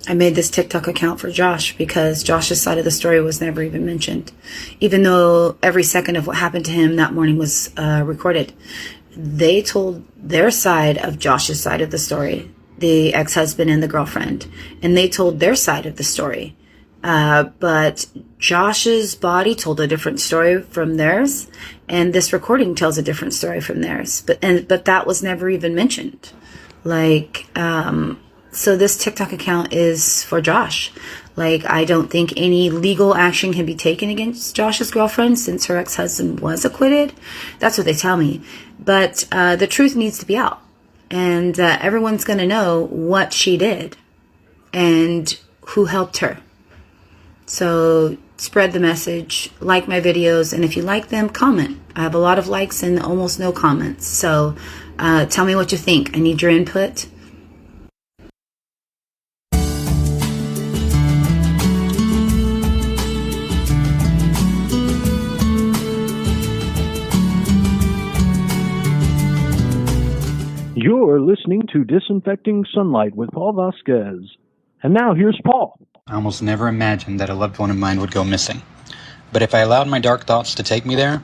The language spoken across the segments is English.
I made this TikTok account for Josh because Josh's side of the story was never even mentioned, even though every second of what happened to him that morning was recorded. They told their side of Josh's side of the story, the ex-husband and the girlfriend, and they told their side of the story. But Josh's body told a different story from theirs, and this recording tells a different story from theirs. But that was never even mentioned. So this TikTok account is for Josh. I don't think any legal action can be taken against Josh's girlfriend since her ex-husband was acquitted. That's what they tell me. But the truth needs to be out. And everyone's going to know what she did and who helped her. So spread the message, like my videos, and if you like them, comment. I have a lot of likes and almost no comments. So tell me what you think. I need your input. You're listening to Disinfecting Sunlight with Paul Vasquez. And now here's Paul. I almost never imagined that a loved one of mine would go missing. But if I allowed my dark thoughts to take me there,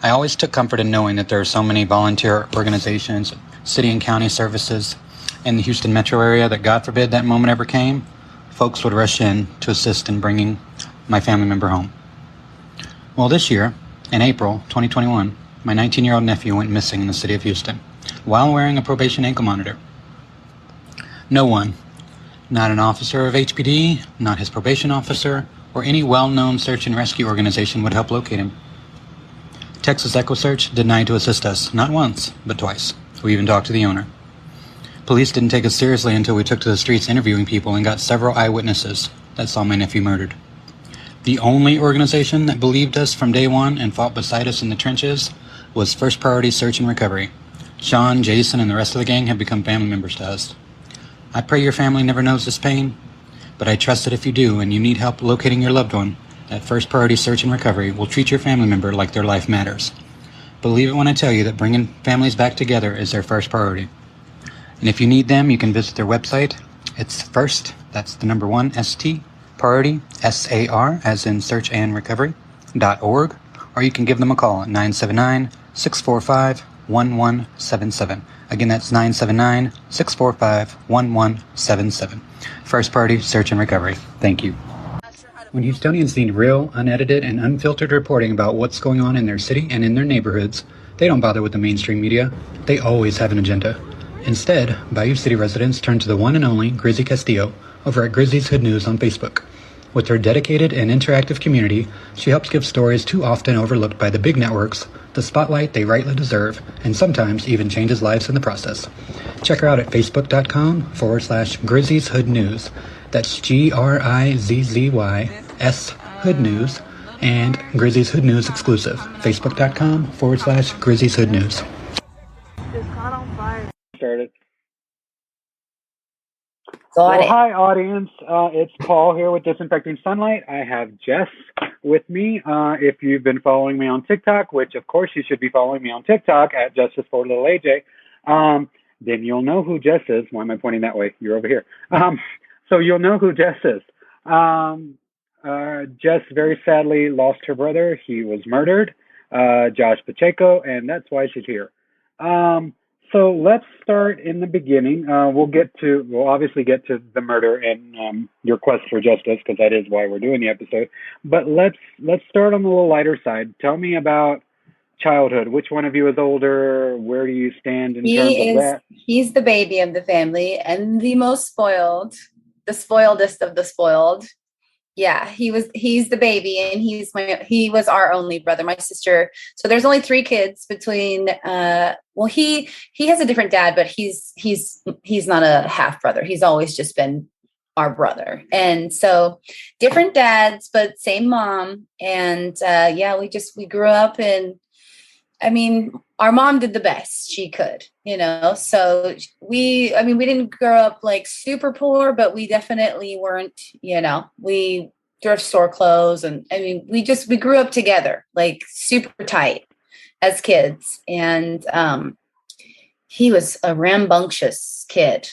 I always took comfort in knowing that there are so many volunteer organizations, city and county services in the Houston metro area that, God forbid, that moment ever came, folks would rush in to assist in bringing my family member home. Well, this year, in April 2021, my 19-year-old nephew went missing in the city of Houston while wearing a probation ankle monitor. No one, not an officer of HPD, not his probation officer, or any well-known search and rescue organization would help locate him. Texas EchoSearch denied to assist us, not once, but twice. We even talked to the owner. Police didn't take us seriously until we took to the streets interviewing people and got several eyewitnesses that saw my nephew murdered. The only organization that believed us from day one and fought beside us in the trenches was First Priority Search and Recovery. Sean, Jason, and the rest of the gang have become family members to us. I pray your family never knows this pain, but I trust that if you do and you need help locating your loved one, that First Priority Search and Recovery will treat your family member like their life matters. Believe it when I tell you that bringing families back together is their first priority. And if you need them, you can visit their website. It's first, that's the number one, ST, priority, SAR, as in search and recovery.org, or you can give them a call at 979-645-1177. Again, that's 979-645-1177. First Party Search and Recovery. Thank you. When Houstonians need real, unedited, and unfiltered reporting about what's going on in their city and in their neighborhoods, they don't bother with the mainstream media. They always have an agenda. Instead, Bayou City residents turn to the one and only Grizzy Castillo over at Grizzy's Hood News on Facebook. With her dedicated and interactive community, she helps give stories too often overlooked by the big networks the spotlight they rightly deserve, and sometimes even changes lives in the process. Check her out at facebook.com/Grizzy's Hood News. That's GRIZZYS Hood News, and Grizzy's Hood News exclusive. Facebook.com/Grizzy's Hood News. It's caught on fire. Started. Got it. Hi, audience. It's Paul here with Disinfecting Sunlight. I have Jess with me. If you've been following me on TikTok, which of course you should be following me on TikTok at Justice for Little AJ, then you'll know who Jess is. Why am I pointing that way? You're over here. So you'll know who Jess is. Jess very sadly lost her brother. He was murdered, Josh Pacheco, and that's why she's here. So let's start in the beginning. We'll obviously get to the murder and your quest for justice, because that is why we're doing the episode. But let's start on the little lighter side. Tell me about childhood. Which one of you is older? Where do you stand in terms of that? He's the baby of the family and the most spoiled, the spoiledest of the spoiled. Yeah, he's the baby, and he was our only brother, my sister. So there's only 3 kids between he has a different dad, but he's not a half brother. He's always just been our brother. And so different dads, but same mom. And we grew up in, our mom did the best she could, so we didn't grow up like super poor, but we definitely weren't, we thrift store clothes. And we grew up together, like super tight as kids. And he was a rambunctious kid.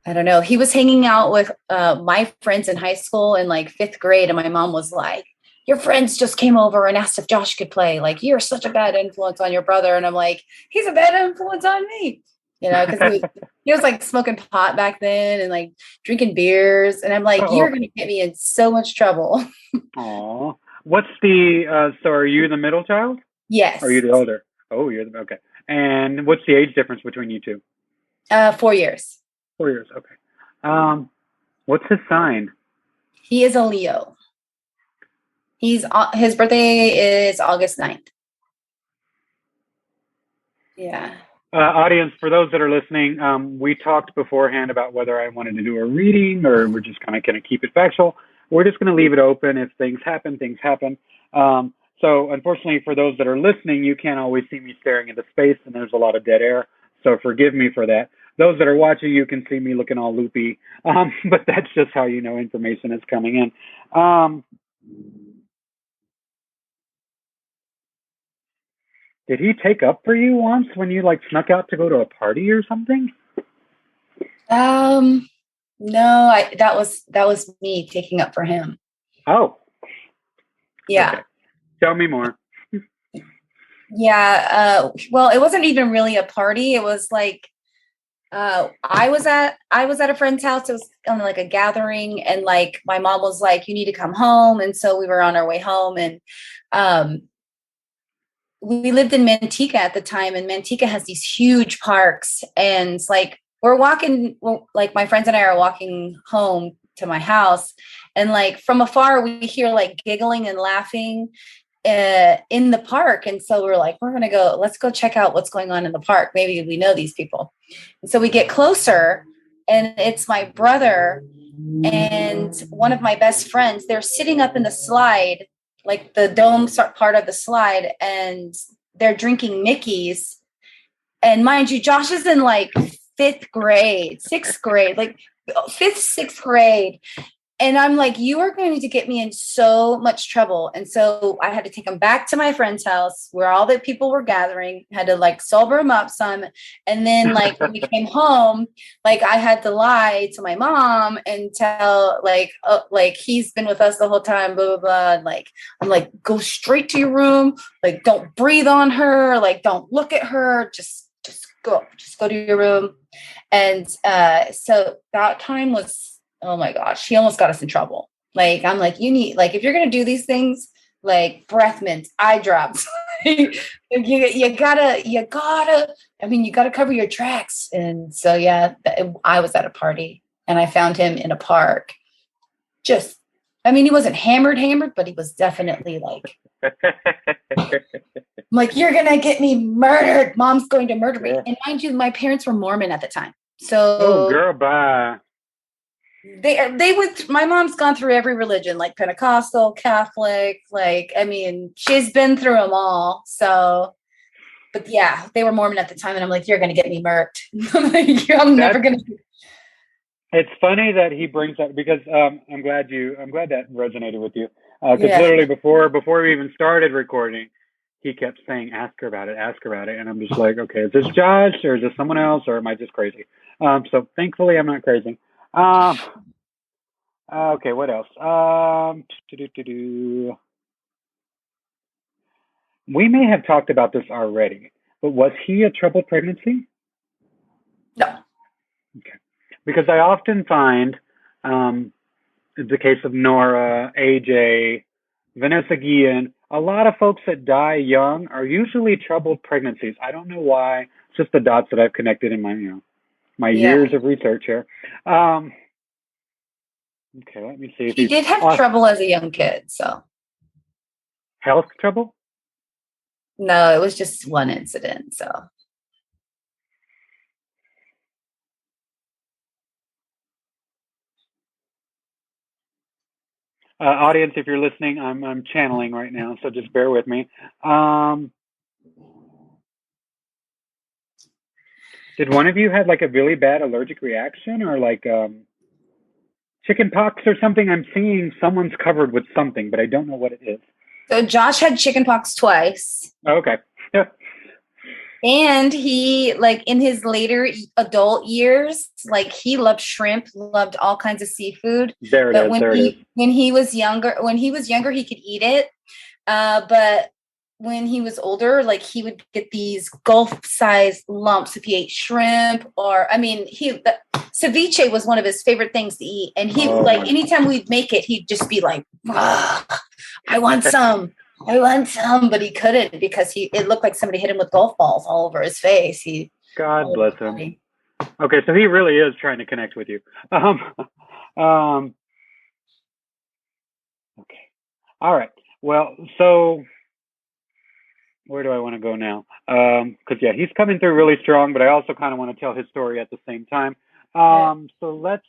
I don't know. He was hanging out with my friends in high school in like 5th grade. And my mom was like, your friends just came over and asked if Josh could play. Like, you're such a bad influence on your brother. And I'm like, he's a bad influence on me, because he was like smoking pot back then and like drinking beers. And I'm like, Oh, you're going to get me in so much trouble. aw. What's the, so are you the middle child? Or are you Yes. the older? Oh, you're the, okay. And what's the age difference between you two? 4 years. 4 years, okay. What's his sign? He is a Leo. His birthday is August 9th. Yeah. Audience, for those that are listening, we talked beforehand about whether I wanted to do a reading or we're just kind of going to keep it factual. We're just going to leave it open. If things happen, things happen. So unfortunately, for those that are listening, you can't always see me staring into space, and there's a lot of dead air. So forgive me for that. Those that are watching, you can see me looking all loopy. But that's just how you know information is coming in. Did he take up for you once when you like snuck out to go to a party or something? No, that was me taking up for him. Oh, Yeah. okay. Tell me more. Yeah. Well, it wasn't even really a party. It was like I was at a friend's house. It was on like a gathering, and like my mom was like, "You need to come home." And so we were on our way home, and we lived in Manteca at the time, and Manteca has these huge parks, and it's like we're walking, like my friends and I are walking home to my house, and like from afar we hear like giggling and laughing in the park. And so we're like, let's go check out what's going on in the park. Maybe we know these people. And so we get closer, and it's my brother and one of my best friends. They're sitting up in the slide, like the dome part of the slide, and they're drinking Mickey's. And mind you, Josh is in like 5th grade, 6th grade, like 5th, 6th grade. And I'm like, you are going to get me in so much trouble. And so I had to take him back to my friend's house where all the people were gathering, had to like sober him up some. And then like when we came home, like I had to lie to my mom and tell like he's been with us the whole time, blah, blah, blah. And like, I'm like, go straight to your room. Like, don't breathe on her. Like, don't look at her. Just go to your room. And so that time was, oh my gosh, he almost got us in trouble. Like, I'm like, you need, like, if you're going to do these things, like breath mints, eye drops, you gotta, you gotta cover your tracks. And so, yeah, I was at a party and I found him in a park. He wasn't hammered, but he was definitely like, I'm like, you're going to get me murdered. Mom's going to murder me. And mind you, my parents were Mormon at the time. So, oh, girl, bye. They would, my mom's gone through every religion, like Pentecostal, Catholic, like, she's been through them all. So, but yeah, they were Mormon at the time. And I'm like, you're going to get me murked. I'm never going to. It's funny that he brings that because I'm glad that resonated with you. Because literally before we even started recording, he kept saying, ask her about it. And I'm just like, okay, is this Josh or is this someone else or am I just crazy? So thankfully I'm not crazy. Okay, what else? We may have talked about this already, but was he a troubled pregnancy? No. Okay. Because I often find the case of Nora, AJ, Vanessa Guillen, a lot of folks that die young are usually troubled pregnancies. I don't know why. It's just the dots that I've connected in my years of research here. Okay, let me see. He did have trouble as a young kid, so. Health trouble? No, it was just one incident, so. Audience, if you're listening, I'm channeling right now, so just bear with me. Did one of you have like a really bad allergic reaction or like chicken pox or something? I'm seeing someone's covered with something, but I don't know what it is. So Josh had chicken pox twice. Okay. And he, like, in his later adult years, like, he loved shrimp, loved all kinds of seafood. There it But is. There it is. when he was younger, he could eat it. But when he was older, like, he would get these Gulf-sized lumps if he ate shrimp, or ceviche was one of his favorite things to eat. And he, like, anytime we'd make it, he'd just be like, I want some. I want some, but he couldn't because it looked like somebody hit him with golf balls all over his face. God bless him. Okay, so he really is trying to connect with you. Okay. All right. Well, so where do I want to go now? Because yeah, he's coming through really strong, but I also kind of want to tell his story at the same time. So let's.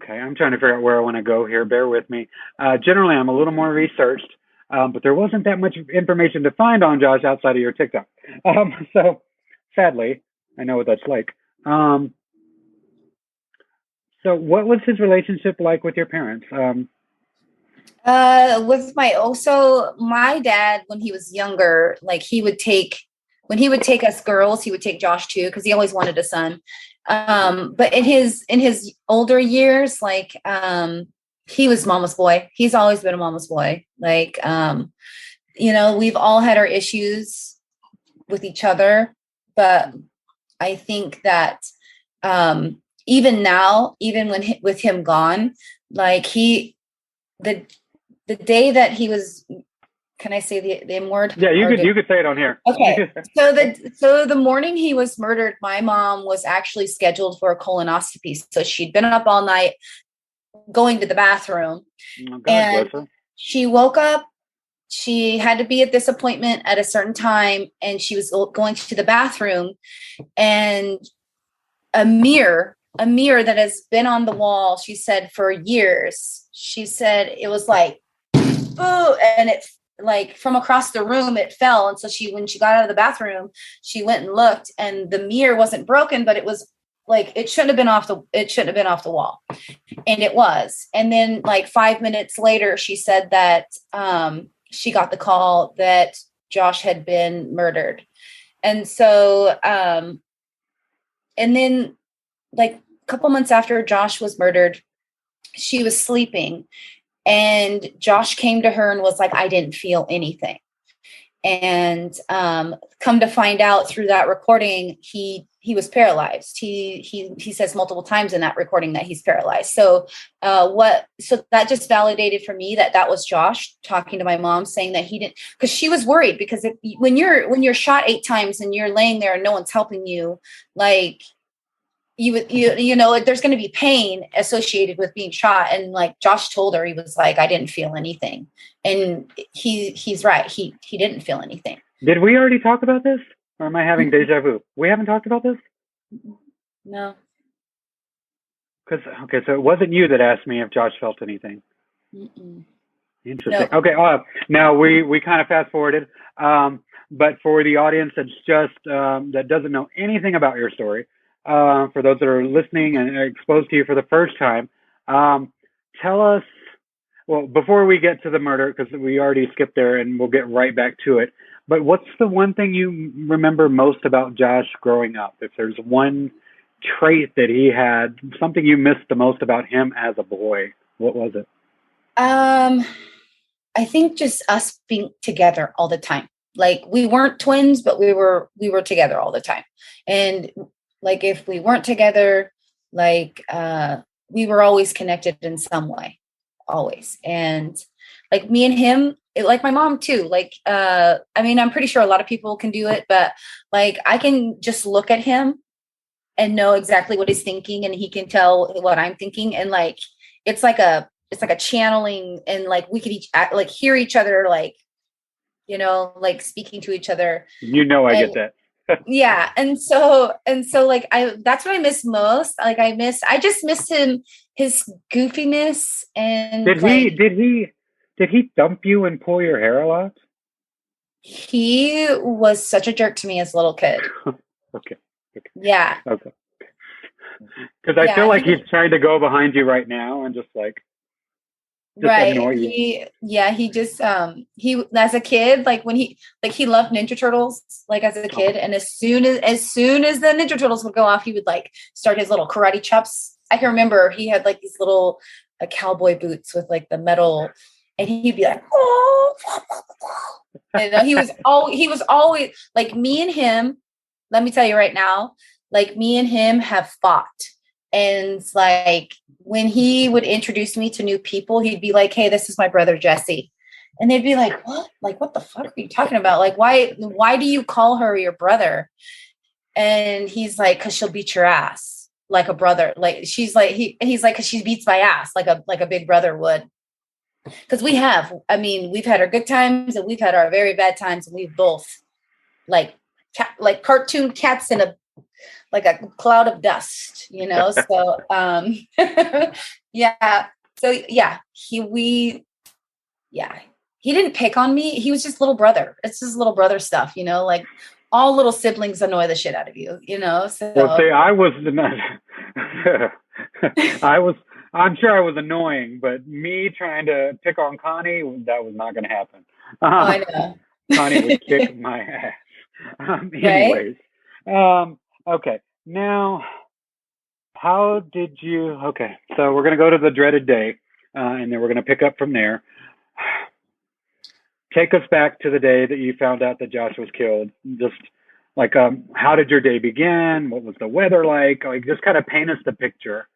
Okay, I'm trying to figure out where I want to go here. Bear with me. Generally, I'm a little more researched, but there wasn't that much information to find on Josh outside of your TikTok. So, sadly, I know what that's like. So, what was his relationship like with your parents? With my dad, when he was younger, like, when he would take us girls, he would take Josh too, because he always wanted a son. But in his older years, like, he was mama's boy. He's always been a mama's boy. Like, we've all had our issues with each other, but I think that even now, even with him gone, like, the day that he was, can I say the M word? Yeah, you could say it on here. Okay. So the morning he was murdered, my mom was actually scheduled for a colonoscopy. So she'd been up all night going to the bathroom. Oh, God and bless her. She woke up. She had to be at this appointment at a certain time, and she was going to the bathroom, and a mirror that has been on the wall, she said, for years. She said it was like, oh, and it, like, from across the room it fell. And so when she got out of the bathroom, she went and looked, and the mirror wasn't broken, but it was like, it shouldn't have been off the wall, and it was. And then, like, 5 minutes later, she said that she got the call that Josh had been murdered. And so and then, like, a couple months after Josh was murdered, she was sleeping, and Josh came to her and was like, I didn't feel anything. And come to find out through that recording, he was paralyzed. He says multiple times in that recording that he's paralyzed. So that just validated for me that was Josh talking to my mom, saying that he didn't, because she was worried, because when you're shot 8 times and you're laying there and no one's helping you, like, you know, there's going to be pain associated with being shot. And, like, Josh told her, he was like, I didn't feel anything. And he's right. He didn't feel anything. Did we already talk about this? Or am I having deja vu? We haven't talked about this? No. Okay, so it wasn't you that asked me if Josh felt anything. Mm-mm. Interesting. No. Okay, now we kind of fast forwarded, but for the audience that's just that doesn't know anything about your story, for those that are listening and exposed to you for the first time, tell us, well, before we get to the murder, because we already skipped there and we'll get right back to it, but what's the one thing you remember most about Josh growing up? If there's one trait that he had, something you missed the most about him as a boy, what was it? I think just us being together all the time. Like, we weren't twins, but we were together all the time. And, like, if we weren't together, like, we were always connected in some way, always. And, like, me and him, like my mom too, like, I mean, I'm pretty sure a lot of people can do it, but, like, I can just look at him and know exactly what he's thinking, and he can tell what I'm thinking. And, like, it's like a channeling, and, like, we could like hear each other, like, you know, like, speaking to each other. I get that. Yeah. And so, like, that's what I miss most. Like, I just miss him, his goofiness. And did he thump you and pull your hair a lot? He was such a jerk to me as a little kid. Okay. Yeah. Okay. Because I Yeah, feel like he's trying to go behind you right now and just right. annoy you. He just he as a kid, like when he loved Ninja Turtles, like as a kid, and as soon as the Ninja Turtles would go off, he would like start his little karate chops. I can remember he had like these little cowboy boots with like the metal, and he'd be like, oh, he was always like me and him. Let me tell you right now, like me and him have fought. And like when he would introduce me to new people, he'd be like, hey, this is my brother, Jesse. And they'd be like, what? Like, what the fuck are you talking about? Like, why do you call her your brother? And he's like, cause she'll beat your ass like a brother. Like he's like, cause she beats my ass like a big brother would. Cause we've had our good times and we've had our very bad times. And we've both like cartoon cats in a cloud of dust, So, yeah. So yeah, he didn't pick on me. He was just little brother. It's just little brother stuff, like all little siblings annoy the shit out of you, So Well, see, I'm sure I was annoying, but me trying to pick on Connie, that was not going to happen. I know. Connie would kick my ass. Anyways, okay. Now, how did you? Okay, so we're going to go to the dreaded day, and then we're going to pick up from there. Take us back to the day that you found out that Josh was killed. Just like, how did your day begin? What was the weather like? Like, just kind of paint us the picture.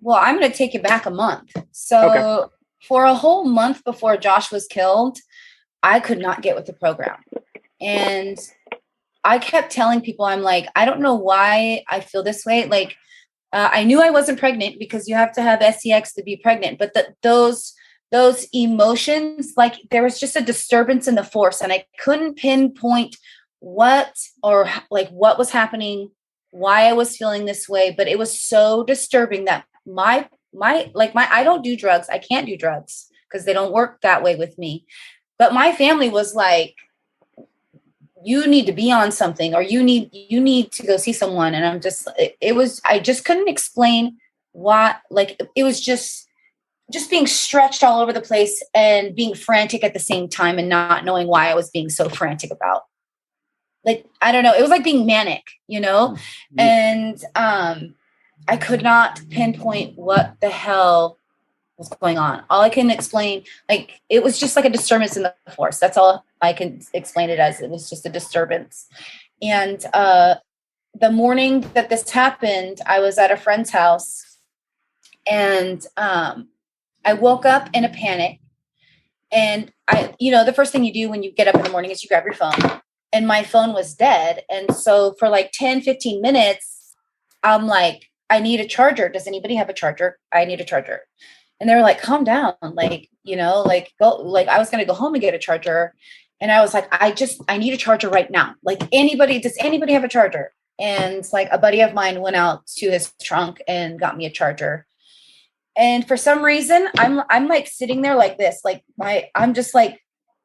Well, I'm going to take you back a month. So for a whole month before Josh was killed, I could not get with the program. And I kept telling people, I'm like, I don't know why I feel this way. Like, I knew I wasn't pregnant because you have to have SEX to be pregnant. But those emotions, like there was just a disturbance in the force. And I couldn't pinpoint what was happening, why I was feeling this way. But it was so disturbing that my I don't do drugs. I can't do drugs because they don't work that way with me. But my family was like, you need to be on something, or you need to go see someone. And I just couldn't explain why. Like it was just being stretched all over the place and being frantic at the same time and not knowing why I was being so frantic about. Like, I don't know. It was like being manic, and I could not pinpoint what the hell was going on. All I can explain, like, it was just like a disturbance in the force. That's all I can explain it as. It was just a disturbance. And the morning that this happened, I was at a friend's house, and I woke up in a panic. And the first thing you do when you get up in the morning is you grab your phone. And my phone was dead. And so for like 10, 15 minutes, I'm like, I need a charger. Does anybody have a charger? I need a charger. And they were like, calm down. Like, go, like I was going to go home and get a charger. And I was like, I need a charger right now. Like does anybody have a charger? And like a buddy of mine went out to his trunk and got me a charger. And for some reason, I'm like sitting there like this, like I'm just like,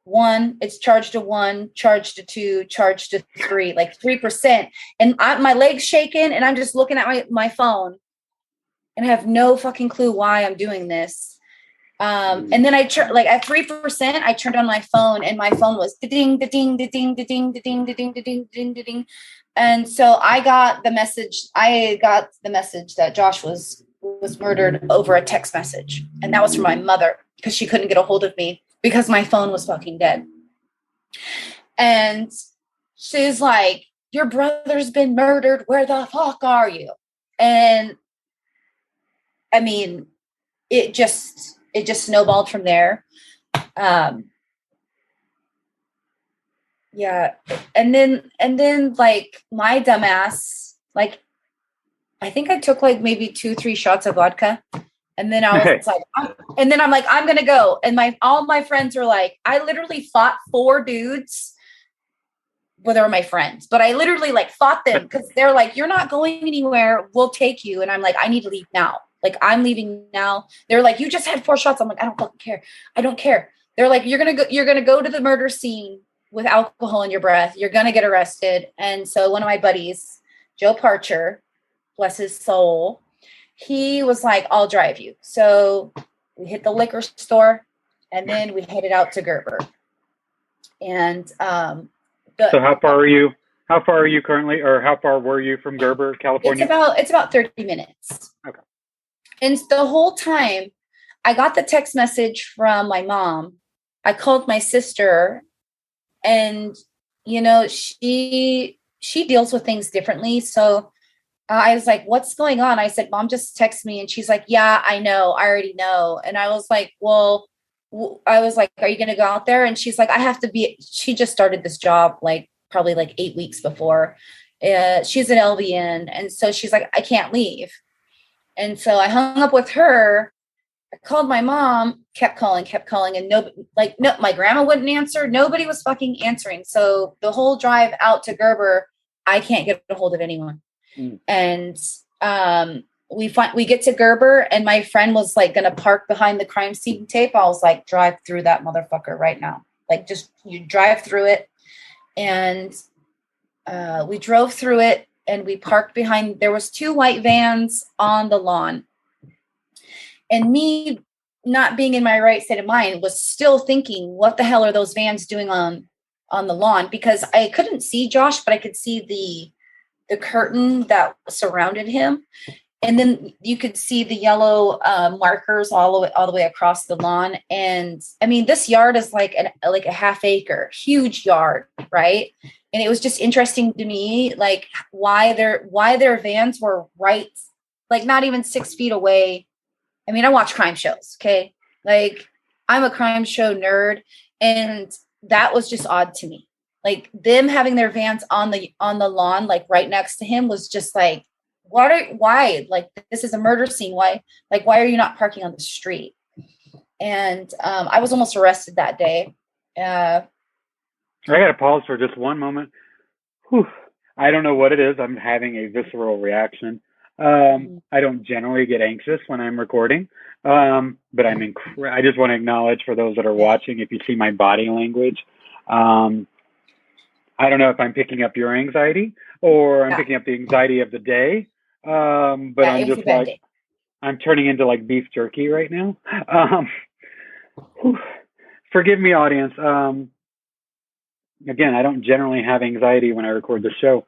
1, it's charged to 1, charged to 2, charged to 3, like 3%. And my leg's shaking and I'm just looking at my phone and I have no fucking clue why I'm doing this. And then at 3%, I turned on my phone and my phone was ding, ding, ding, ding, ding, ding, ding, ding, ding, ding. And so I got the message that Josh was murdered over a text message. And that was from my mother because she couldn't get a hold of me because my phone was fucking dead. And she's like, your brother's been murdered. Where the fuck are you? And I mean, it just snowballed from there. Yeah. And then like my dumbass, like, I think I took like maybe 2-3 shots of vodka. And then I was like, I'm going to go. And all my friends were like, I literally fought 4 dudes. Well, they were my friends, but I literally like fought them because they're like, you're not going anywhere. We'll take you. And I'm like, I need to leave now. Like, I'm leaving now. They're like, you just had 4 shots. I'm like, I don't fucking care. I don't care. They're like, you're going to go to the murder scene with alcohol in your breath. You're going to get arrested. And so one of my buddies, Joe Parcher, bless his soul, he was like, I'll drive you. So we hit the liquor store and then we headed out to Gerber. And so how far are you? How far are you currently, or how far were you from Gerber, California? It's about 30 minutes. Okay. And the whole time I got the text message from my mom. I called my sister, and she deals with things differently. So I was like, what's going on? I said, Mom just texted me. And she's like, yeah, I know. I already know. And I was like, well, I was like, are you going to go out there? And she's like, she just started this job probably 8 weeks before. She's an LVN. And so she's like, I can't leave. And so I hung up with her. I called my mom, kept calling. And no, my grandma wouldn't answer. Nobody was fucking answering. So the whole drive out to Gerber, I can't get a hold of anyone. Mm. And we get to Gerber, and my friend was going to park behind the crime scene tape. I was like, drive through that motherfucker right now. Just you drive through it. And we drove through it, and we parked behind. There was 2 white vans on the lawn. And me not being in my right state of mind was still thinking, what the hell are those vans doing on the lawn? Because I couldn't see Josh, but I could see the curtain that surrounded him. And then you could see the yellow markers all the way across the lawn. And I mean, this yard is like a half acre, huge yard, right? And it was just interesting to me, why their vans were right, not even 6 feet away. I mean, I watch crime shows, okay? I'm a crime show nerd, and that was just odd to me. Them having their vans on the lawn, right next to him, was just why? This is a murder scene. Why are you not parking on the street? And I was almost arrested that day. I got to pause for just one moment. Whew. I don't know what it is. I'm having a visceral reaction. I don't generally get anxious when I'm recording, but I just want to acknowledge for those that are watching, if you see my body language, I don't know if I'm picking up your anxiety or I'm picking up the anxiety of the day, but I'm just I'm turning into beef jerky right now. Forgive me, audience. Again, I don't generally have anxiety when I record the show.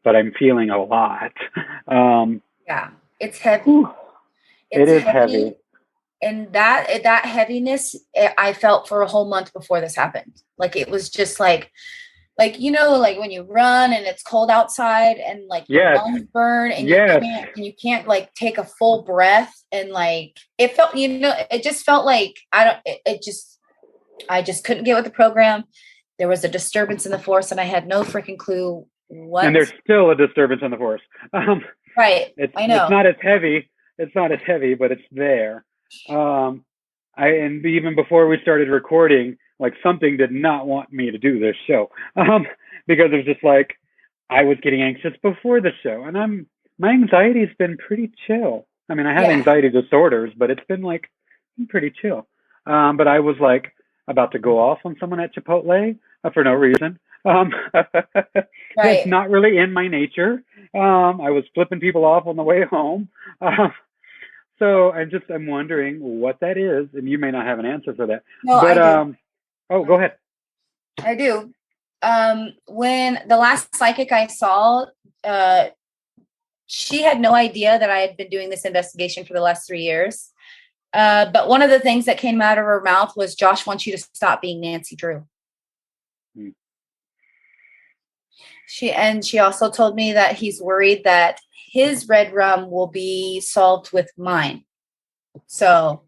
But I'm feeling a lot. It's heavy. It is heavy. And that heaviness, I felt for a whole month before this happened. It was just when you run and it's cold outside and your lungs burn and you can't take a full breath, and it felt, it just felt I just couldn't get with the program. There was a disturbance in the force, and I had no freaking clue what. And there's still a disturbance in the force. Right. I know. It's not as heavy, but it's there. And even before we started recording, something did not want me to do this show. Because it was just I was getting anxious before the show, and my anxiety's been pretty chill. I mean, I have anxiety disorders, but it's been pretty chill. But I was about to go off on someone at Chipotle for no reason. It's not really in my nature. I was flipping people off on the way home. So I'm wondering what that is, and you may not have an answer for that. No, but I do. Go ahead. I do. When the last psychic I saw, she had no idea that I had been doing this investigation for the last 3 years. But one of the things that came out of her mouth was, Josh wants you to stop being Nancy Drew. Hmm. She also told me that he's worried that his red rum will be solved with mine. So,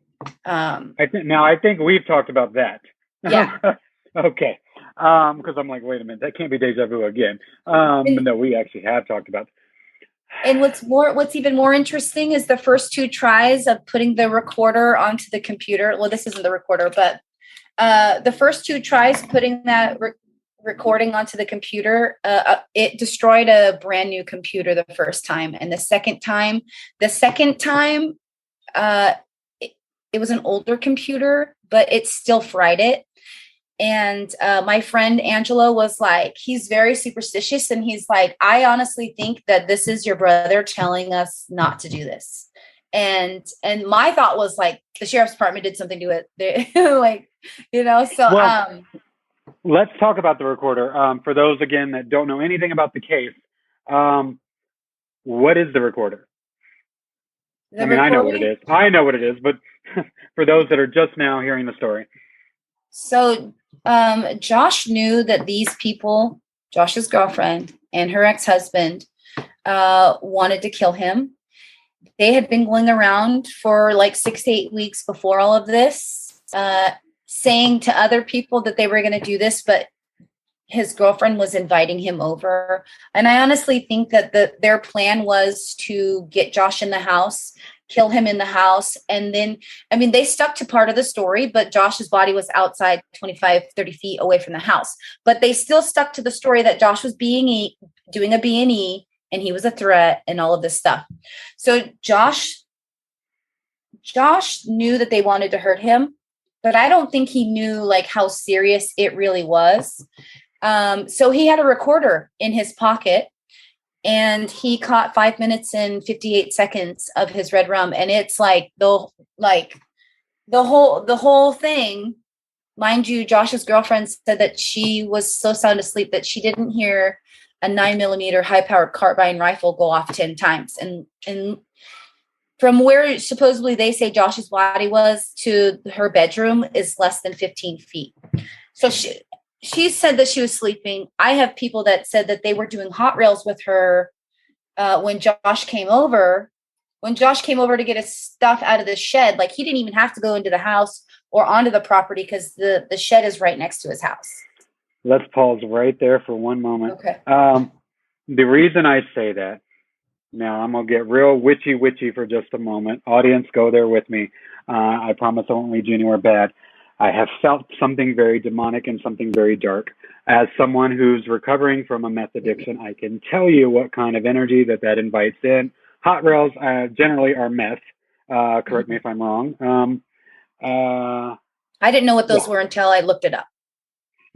I think we've talked about that. Yeah. Okay. Because I'm wait a minute, that can't be deja vu again. But no, we actually have talked about. And what's even more interesting is the first 2 tries of putting the recorder onto the computer. Well, this isn't the recorder, but the first 2 tries putting that recording onto the computer, it destroyed a brand new computer the first time. And the second time, it was an older computer, but it still fried it. And my friend Angela was like, he's very superstitious. And he's like, I honestly think that this is your brother telling us not to do this. And my thought was like, the sheriff's department did something to it. Like, so. Well, let's talk about the recorder. For those, again, that don't know anything about the case, what is the recorder? I mean, I know what it is. But for those that are just now hearing the story. So Josh knew that these people, Josh's girlfriend and her ex-husband, wanted to kill him. They had been going around for like 6 to 8 weeks before all of this, saying to other people that they were going to do this, but his girlfriend was inviting him over. And I honestly think that their plan was to get Josh in the house, kill him in the house. And then, I mean, they stuck to part of the story, but Josh's body was outside 25, 30 feet away from the house. But they still stuck to the story that Josh was doing a B&E and he was a threat and all of this stuff. So Josh knew that they wanted to hurt him, but I don't think he knew like how serious it really was. So he had a recorder in his pocket and he caught 5 minutes and 58 seconds of his red rum. And it's like the whole thing, mind you, Josh's girlfriend said that she was so sound asleep that she didn't hear a 9mm high-powered carbine rifle go off 10 times. And from where supposedly they say Josh's body was to her bedroom is less than 15 feet. So she said that she was sleeping. I have people that said that they were doing hot rails with her when Josh came over. When Josh came over to get his stuff out of the shed, like he didn't even have to go into the house or onto the property because the shed is right next to his house. Let's pause right there for one moment. Okay. The reason I say that, now I'm going to get real witchy for just a moment. Audience, go there with me. I promise I won't lead you anywhere bad. I have felt something very demonic and something very dark. As someone who's recovering from a meth addiction, I can tell you what kind of energy that invites in. Hot rails generally are meth. Correct me if I'm wrong. I didn't know what those were until I looked it up.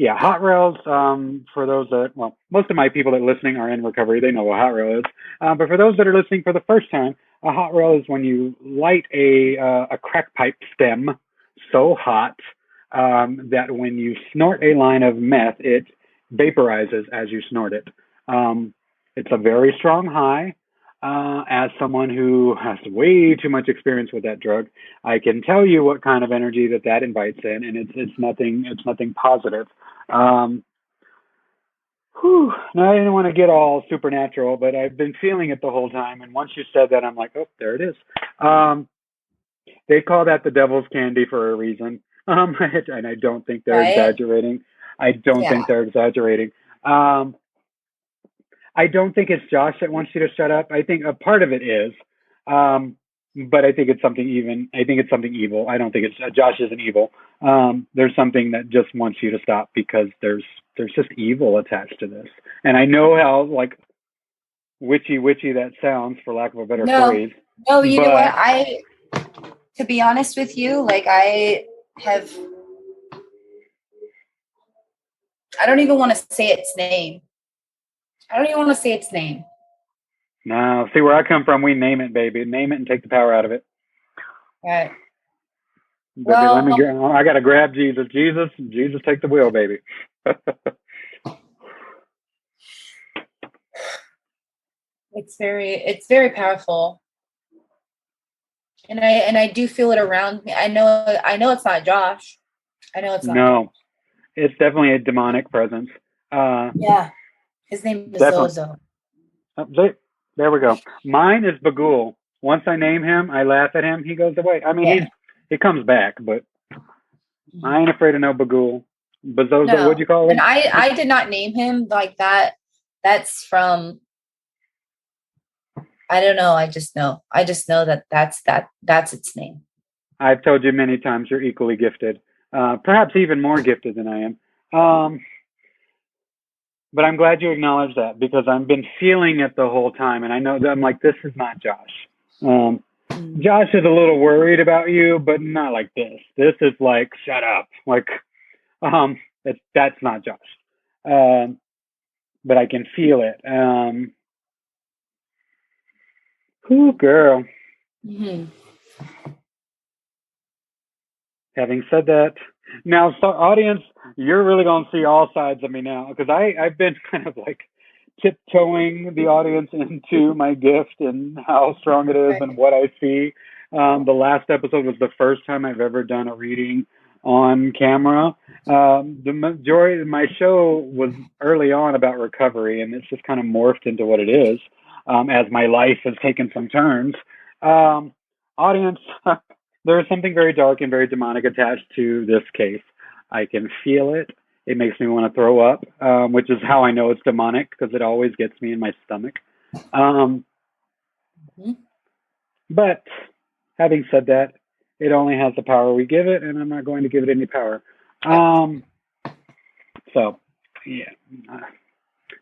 Yeah, hot rails, for those that, well, most of my people that are listening are in recovery. They know what hot rail is. But for those that are listening for the first time, a hot rail is when you light a crack pipe stem so hot that when you snort a line of meth, it vaporizes as you snort it. It's a very strong high. As someone who has way too much experience with that drug, I can tell you what kind of energy that invites in, and it's nothing positive. Now, I didn't want to get all supernatural, but I've been feeling it the whole time. And once you said that, I'm like, oh, there it is. They call that the devil's candy for a reason. And I don't think they're exaggerating. I don't think they're exaggerating. I don't think it's Josh that wants you to shut up. I think a part of it is, but I think it's something evil. I don't think it's Josh isn't evil. There's something that just wants you to stop because there's just evil attached to this. And I know how like witchy that sounds, for lack of a better phrase. No, you know what? To be honest with you, like I don't even want to say its name. No, see where I come from, we name it, baby. Name it and take the power out of it. Right. Well, I got to grab Jesus. Jesus, take the wheel, baby. It's very powerful. And I do feel it around me. I know it's not Josh. I know it's not. No, it's definitely a demonic presence. Yeah. His name is definitely. Zozo. There we go. Mine is Bagul. Once I name him, I laugh at him. He goes away. I mean, he comes back, but I ain't afraid of no Bagul. Bazozo, no. What'd you call him? And I did not name him like that. That's from, I don't know. I just know that's its name. I've told you many times you're equally gifted, perhaps even more gifted than I am. But I'm glad you acknowledged that because I've been feeling it the whole time. And I know that I'm like, this is not Josh. Josh is a little worried about you, but not like this. This is like, shut up. Like, That's not Josh. But I can feel it. Ooh, girl. Hmm. Having said that, now, so audience, you're really going to see all sides of me now because I've been kind of like tiptoeing the audience into my gift and how strong it is and Right. what I see. The last episode was the first time I've ever done a reading on camera. The majority of my show was early on about recovery, and it's just kind of morphed into what it is as my life has taken some turns. Audience, there is something very dark and very demonic attached to this case. I can feel it. It makes me want to throw up, which is how I know it's demonic because it always gets me in my stomach. Um, Mhm. but having said that, it only has the power we give it, and I'm not going to give it any power. Yep. So, yeah.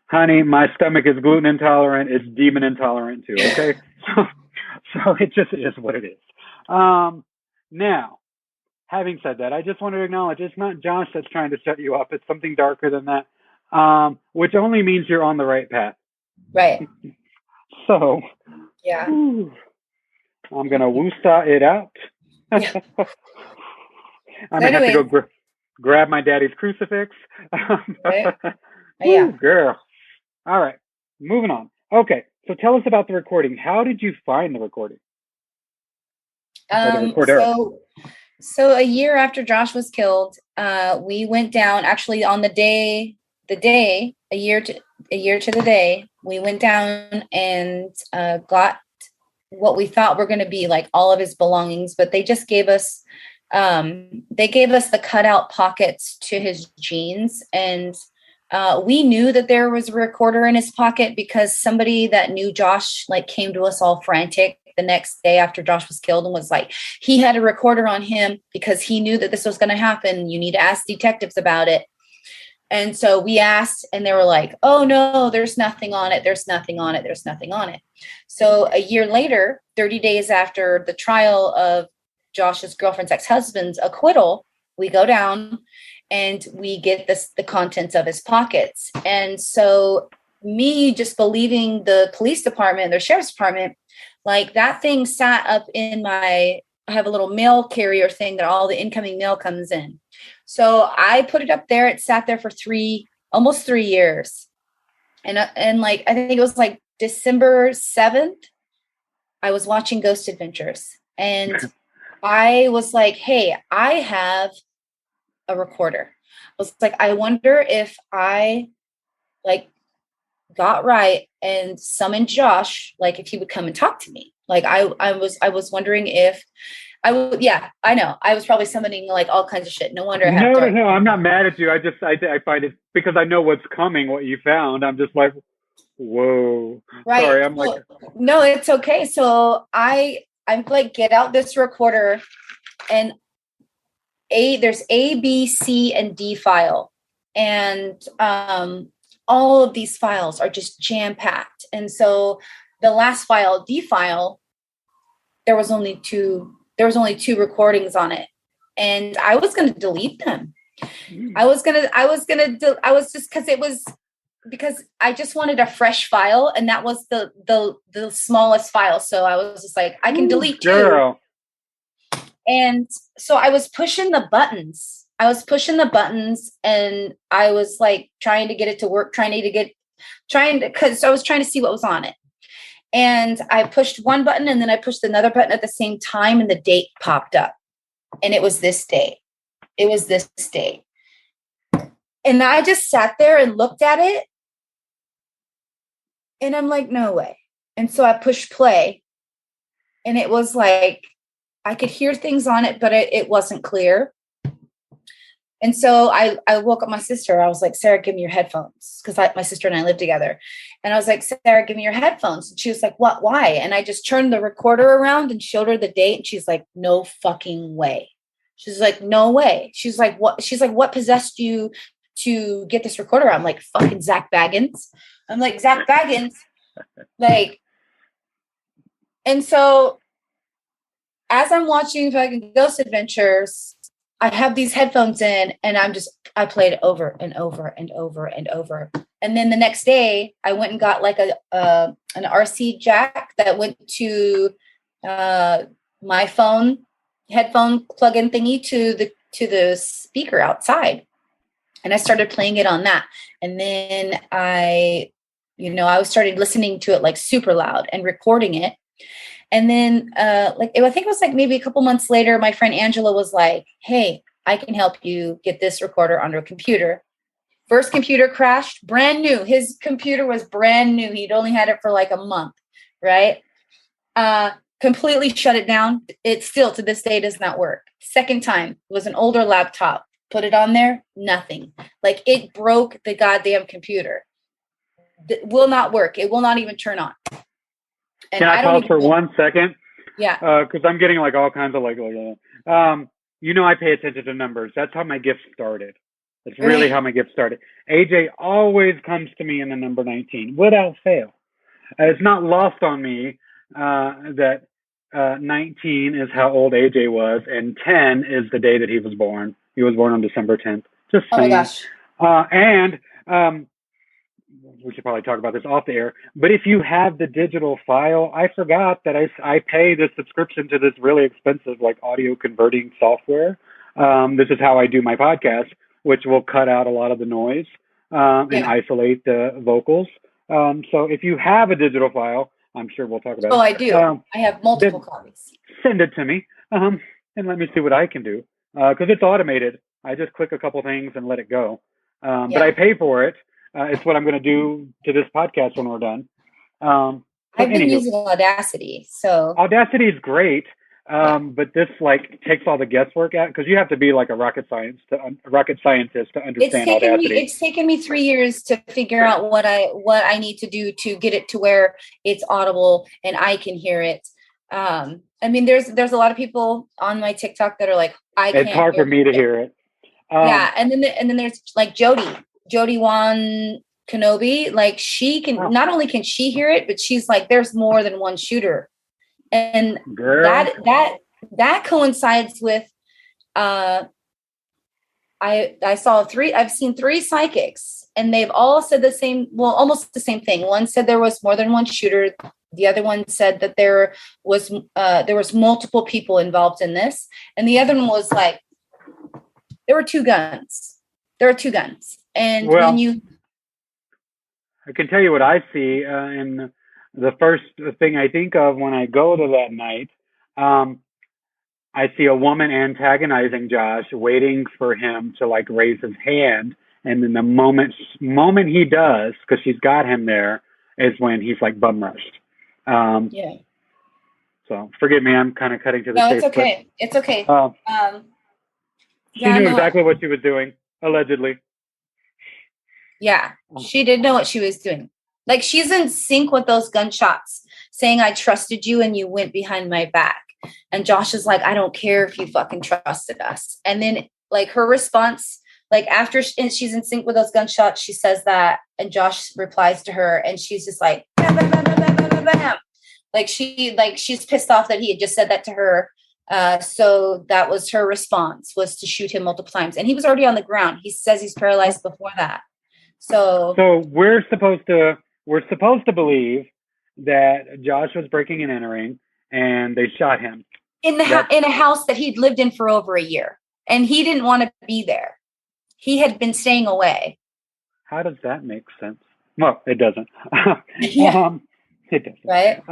Honey, my stomach is gluten intolerant. It's demon intolerant too. Okay, so it just is what it is. Now, having said that, I just want to acknowledge it's not Josh that's trying to set you up. It's something darker than that, which only means you're on the right path. Right. So, Yeah. whew, I'm gonna woosah it out. Yeah. I So may have to go anyways, grab my daddy's crucifix. right. Woo, Yeah. girl. All right, moving on. Okay, so tell us about the recording. How did you find the recording or the Um, recorder? so so a year after Josh was killed, we went down actually on the day, a year to the day, we went down and got what we thought were going to be like all of his belongings, but they gave us the cutout pockets to his jeans, and we knew that there was a recorder in his pocket because somebody that knew Josh like came to us all frantic the next day after Josh was killed and was like, he had a recorder on him because he knew that this was going to happen. You need to ask detectives about it. And so we asked, and they were like, oh no, there's nothing on it. There's nothing on it. There's nothing on it. So a year later, 30 days after the trial of Josh's girlfriend's ex-husband's acquittal, we go down and we get the contents of his pockets. And so me just believing the police department, the sheriff's department, like that thing sat up in I have a little mail carrier thing that all the incoming mail comes in. So I put it up there. It sat there for almost 3 years. And like, I think it was like December 7th, I was watching Ghost Adventures and I was like, hey, I have a recorder. I was like, I wonder if I like got right and summoned Josh, like if he would come and talk to me. Like I was wondering if I would, yeah, I know. I was probably summoning like all kinds of shit. No wonder I have No, no, dark. no. I'm not mad at you. I find it because I know what's coming, what you found. I'm just like, whoa. Right. Sorry. I'm like, So, no, it's okay. So I'm like, get out this recorder and there's A, B, C, and D file. And all of these files are just jam-packed. And so the last file, D file, there was only two recordings on it. And I was gonna delete them. I was just because I just wanted a fresh file, and that was the smallest file. So I was just like, I can delete two. girl. And so I was pushing the buttons. And I was like trying to get it to work, because I was trying to see what was on it. And I pushed one button and then I pushed another button at the same time, and the date popped up. And it was this day. And I just sat there and looked at it. And I'm like, no way. And so I pushed play. And it was like, I could hear things on it, but it wasn't clear. And so I woke up my sister. I was like, Sarah, give me your headphones. Because my sister and I live together. And I was like, Sarah, give me your headphones. And she was like, what? Why? And I just turned the recorder around and showed her the date. And she's like, no fucking way. She's like, no way. She's like, what? She's like, what possessed you to get this recorder? I'm like, fucking Zach Baggins. I'm like, Zach Baggins. Like, and so as I'm watching fucking Ghost Adventures, I have these headphones in and I played over and over and over and over. And then the next day I went and got like an RC jack that went to my phone headphone plug-in thingy to the speaker outside. And I started playing it on that. And then I started listening to it like super loud and recording it. And then I think it was like maybe a couple months later, my friend Angela was like, hey, I can help you get this recorder onto a computer. First computer crashed, brand new. His computer was brand new. He'd only had it for like a month, right? Completely shut it down. It still to this day does not work. Second time, it was an older laptop. Put it on there, nothing. Like it broke the goddamn computer. It will not work. It will not even turn on. And Can I pause for 1 second? Yeah. Because I'm getting like all kinds of I pay attention to numbers. That's how my gift started. That's really how my gift started. AJ always comes to me in the number 19 without fail. It's not lost on me that 19 is how old AJ was, and 10 is the day that he was born. He was born on December 10th. Just saying. Oh my gosh. And we should probably talk about this off the air, but if you have the digital file, I forgot that I pay the subscription to this really expensive like audio converting software. This is how I do my podcast, which will cut out a lot of the noise and isolate the vocals. So if you have a digital file, I'm sure we'll talk about it. Oh, I do. I have multiple copies. Send it to me and let me see what I can do because it's automated. I just click a couple things and let it go. But I pay for it. It's what I'm going to do to this podcast when we're done. I've been using Audacity. So Audacity is great. But this like takes all the guesswork out because you have to be like a rocket scientist to understand Audacity. It's taken me 3 years to figure out what I need to do to get it to where it's audible and I can hear it. I mean, there's a lot of people on my TikTok that are like, it's hard for me to hear it. And then there's like Jody Wan Kenobi. Like she can not only can she hear it, but she's like, there's more than one shooter. And that coincides with I've seen 3 psychics and they've all said the same, well, almost the same thing. One said there was more than one shooter. The other one said that there was multiple people involved in this. And the other one was like, there were 2 guns. And I can tell you what I see in the first thing I think of when I go to that night, I see a woman antagonizing Josh, waiting for him to like raise his hand. And then the moment he does, because she's got him there, is when he's like bum rushed. So forgive me, I'm kind of cutting to the chase. No, it's okay. It's okay. She knew exactly what she was doing, allegedly. Yeah, she did know what she was doing. Like she's in sync with those gunshots, saying, I trusted you and you went behind my back. And Josh is like, I don't care if you fucking trusted us. And then like her response, like after she's in sync with those gunshots, she says that, and Josh replies to her, and she's just like, bam, bam, bam, bam, bam, bam, bam. She's pissed off that he had just said that to her. So that was her response, was to shoot him multiple times. And he was already on the ground. He says he's paralyzed before that. So we're supposed to believe that Josh was breaking and entering, and they shot him in a house that he'd lived in for over a year, and he didn't want to be there. He had been staying away. How does that make sense? Well, it doesn't. Yeah. It doesn't. Right.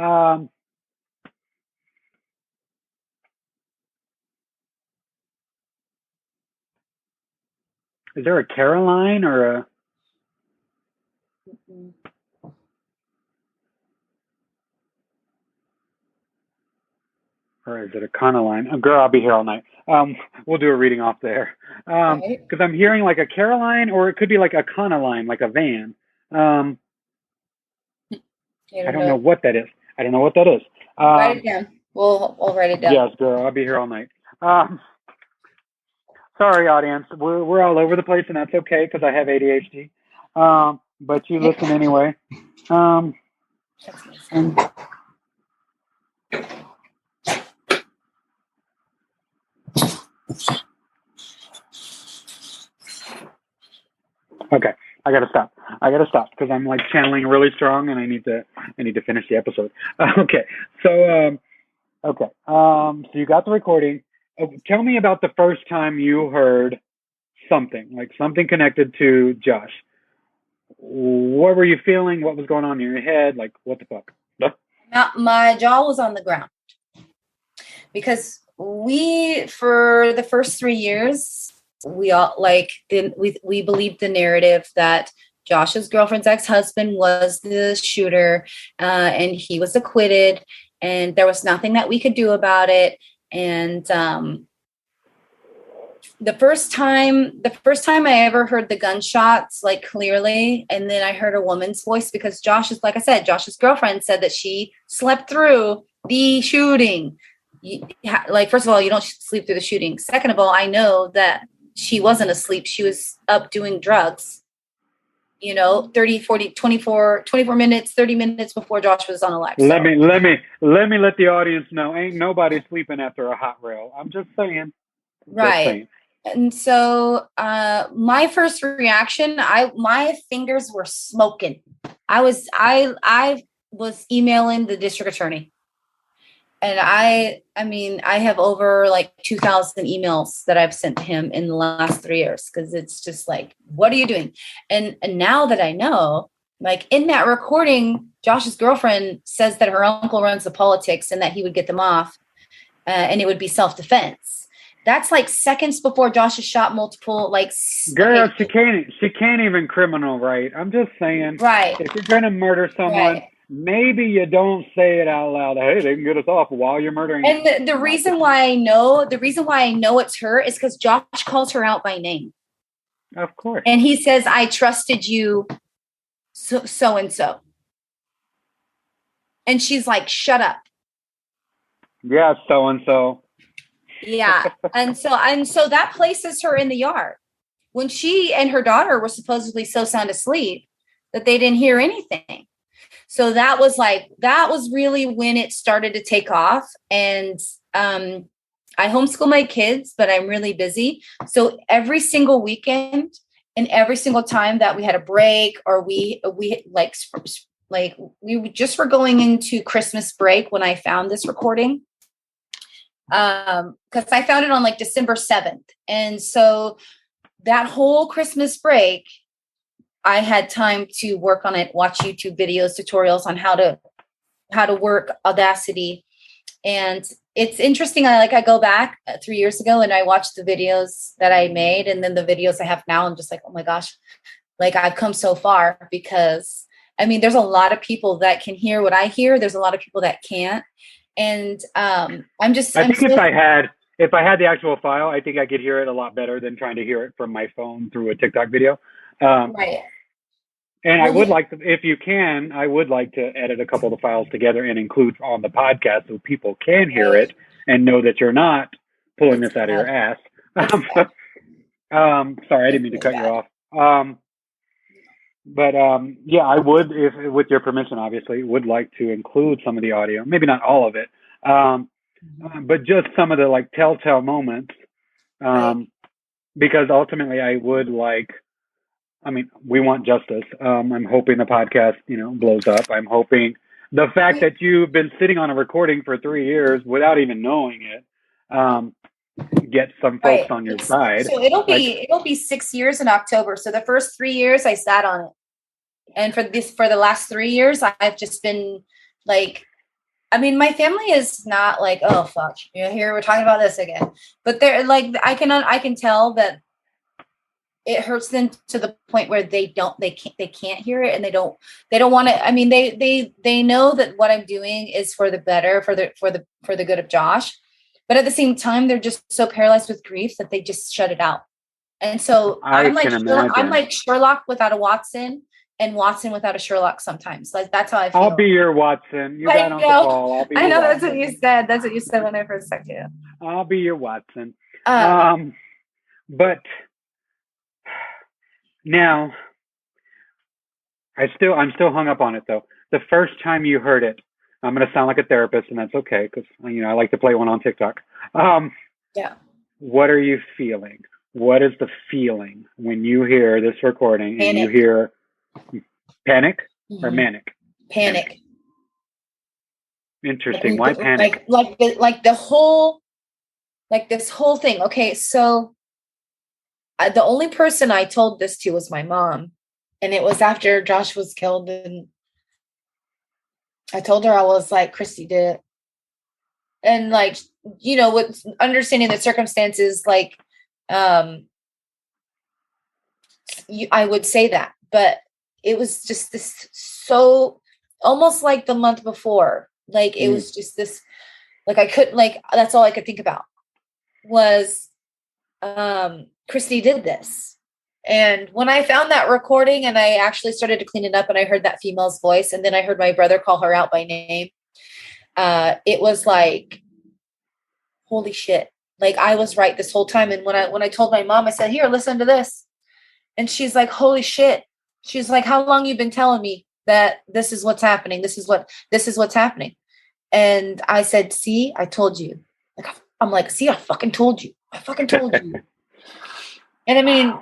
Is there a Caroline or a? Or is it a Conaline? Oh, girl, I'll be here all night. We'll do a reading off there. Because I'm hearing like a Caroline, or it could be like a Conaline, like a van. I don't know what that is. Write it down. We'll write it down. Yes, girl, I'll be here all night. Sorry, audience. We're all over the place, and that's okay because I have ADHD. But you listen anyway. Okay, I gotta stop. Because I'm like channeling really strong, and I need to finish the episode. Okay, so so you got the recording. Tell me about the first time you heard something, like something connected to Josh. What were you feeling? What was going on in your head? Like, what the fuck? My jaw was on the ground because for the first 3 years, we all we believed the narrative that Josh's girlfriend's ex-husband was the shooter, and he was acquitted, and there was nothing that we could do about it. And the first time I ever heard the gunshots, like, clearly, and then I heard a woman's voice, because Josh's girlfriend said that she slept through the shooting. Like, first of all, you don't sleep through the shooting. Second of all, I know that she wasn't asleep. She was up doing drugs, 30, 40, 24 minutes, 30 minutes before Josh was on a live. Let me let the audience know, ain't nobody sleeping after a hot rail. I'm just saying. Right. And so my first reaction, my fingers were smoking. I was emailing the district attorney. And I have over like 2,000 emails that I've sent him in the last 3 years, because it's just like, what are you doing? And now that I know, like, in that recording, Josh's girlfriend says that her uncle runs the politics and that he would get them off, and it would be self-defense. That's like seconds before Josh has shot multiple, like. Girl, she can't even criminal right. I'm just saying. Right. If you're gonna murder someone. Right. Maybe you don't say it out loud. Hey, they can get us off while you're murdering. And the reason why I know it's her is because Josh calls her out by name. Of course. And he says, "I trusted you, so and so." And she's like, "Shut up." Yeah, so and so. Yeah, and so that places her in the yard when she and her daughter were supposedly so sound asleep that they didn't hear anything. So that was really when it started to take off. And I homeschool my kids, but I'm really busy. So every single weekend and every single time that we had a break, or we just were going into Christmas break when I found this recording, because I found it on like December 7th. And so that whole Christmas break, I had time to work on it, watch YouTube videos, tutorials on how to work Audacity. And it's interesting. I go back 3 years ago and I watch the videos that I made, and then the videos I have now. I'm just like, oh my gosh, like, I've come so far, because there's a lot of people that can hear what I hear. There's a lot of people that can't. And I think if I had the actual file, I think I could hear it a lot better than trying to hear it from my phone through a TikTok video. Right. And I would like to, if you can, I would like to edit a couple of the files together and include on the podcast so people can hear it and know that you're not pulling this out of your ass. Sorry, I didn't mean to cut you off. But yeah, I would, if with your permission, obviously, would like to include some of the audio. Maybe not all of it, but just some of the like telltale moments. Because ultimately, I would like. We want justice. I'm hoping the podcast, blows up. I'm hoping the fact that you've been sitting on a recording for 3 years without even knowing it, get some folks on your side. So it'll be 6 years in October. So the first 3 years I sat on it. And for the last 3 years, I've just been like, my family is not like, oh, fuck, here we're talking about this again. But they're like, I can tell that it hurts them to the point where they can't hear it, and they don't want to. They know that what I'm doing is for the better, for the good of Josh. But at the same time, they're just so paralyzed with grief that they just shut it out. And so I'm like Sherlock without a Watson, and Watson without a Sherlock sometimes. Like, that's how I feel. I'll be your Watson. You got on the ball. I know that's what you said. That's what you said when I first talked to you. I'll be your Watson. But now I'm still hung up on it though. The first time you heard it, I'm going to sound like a therapist, and that's okay, because I like to play one on TikTok. Yeah. What are you feeling? what is the feeling when you hear this recording and you hear panic or manic? Panic. Interesting. Why panic? Like this whole thing. Okay, so the only person I told this to was my mom, and it was after Josh was killed, and I told her, I was like, Christy did it. And like, with understanding the circumstances, like, I would say that, but it was just this, so almost like the month before, like it was just this, like I couldn't, like, that's all I could think about was, Christy did this. And when I found that recording and I actually started to clean it up and I heard that female's voice, and then I heard my brother call her out by name, it was like, holy shit. Like I was right this whole time. And when I told my mom, I said, here, listen to this. And she's like, holy shit. She's like, how long you been telling me that this is what's happening? This is what's happening. And I said, see, I told you. Like, I'm like, see, I fucking told you. And I mean,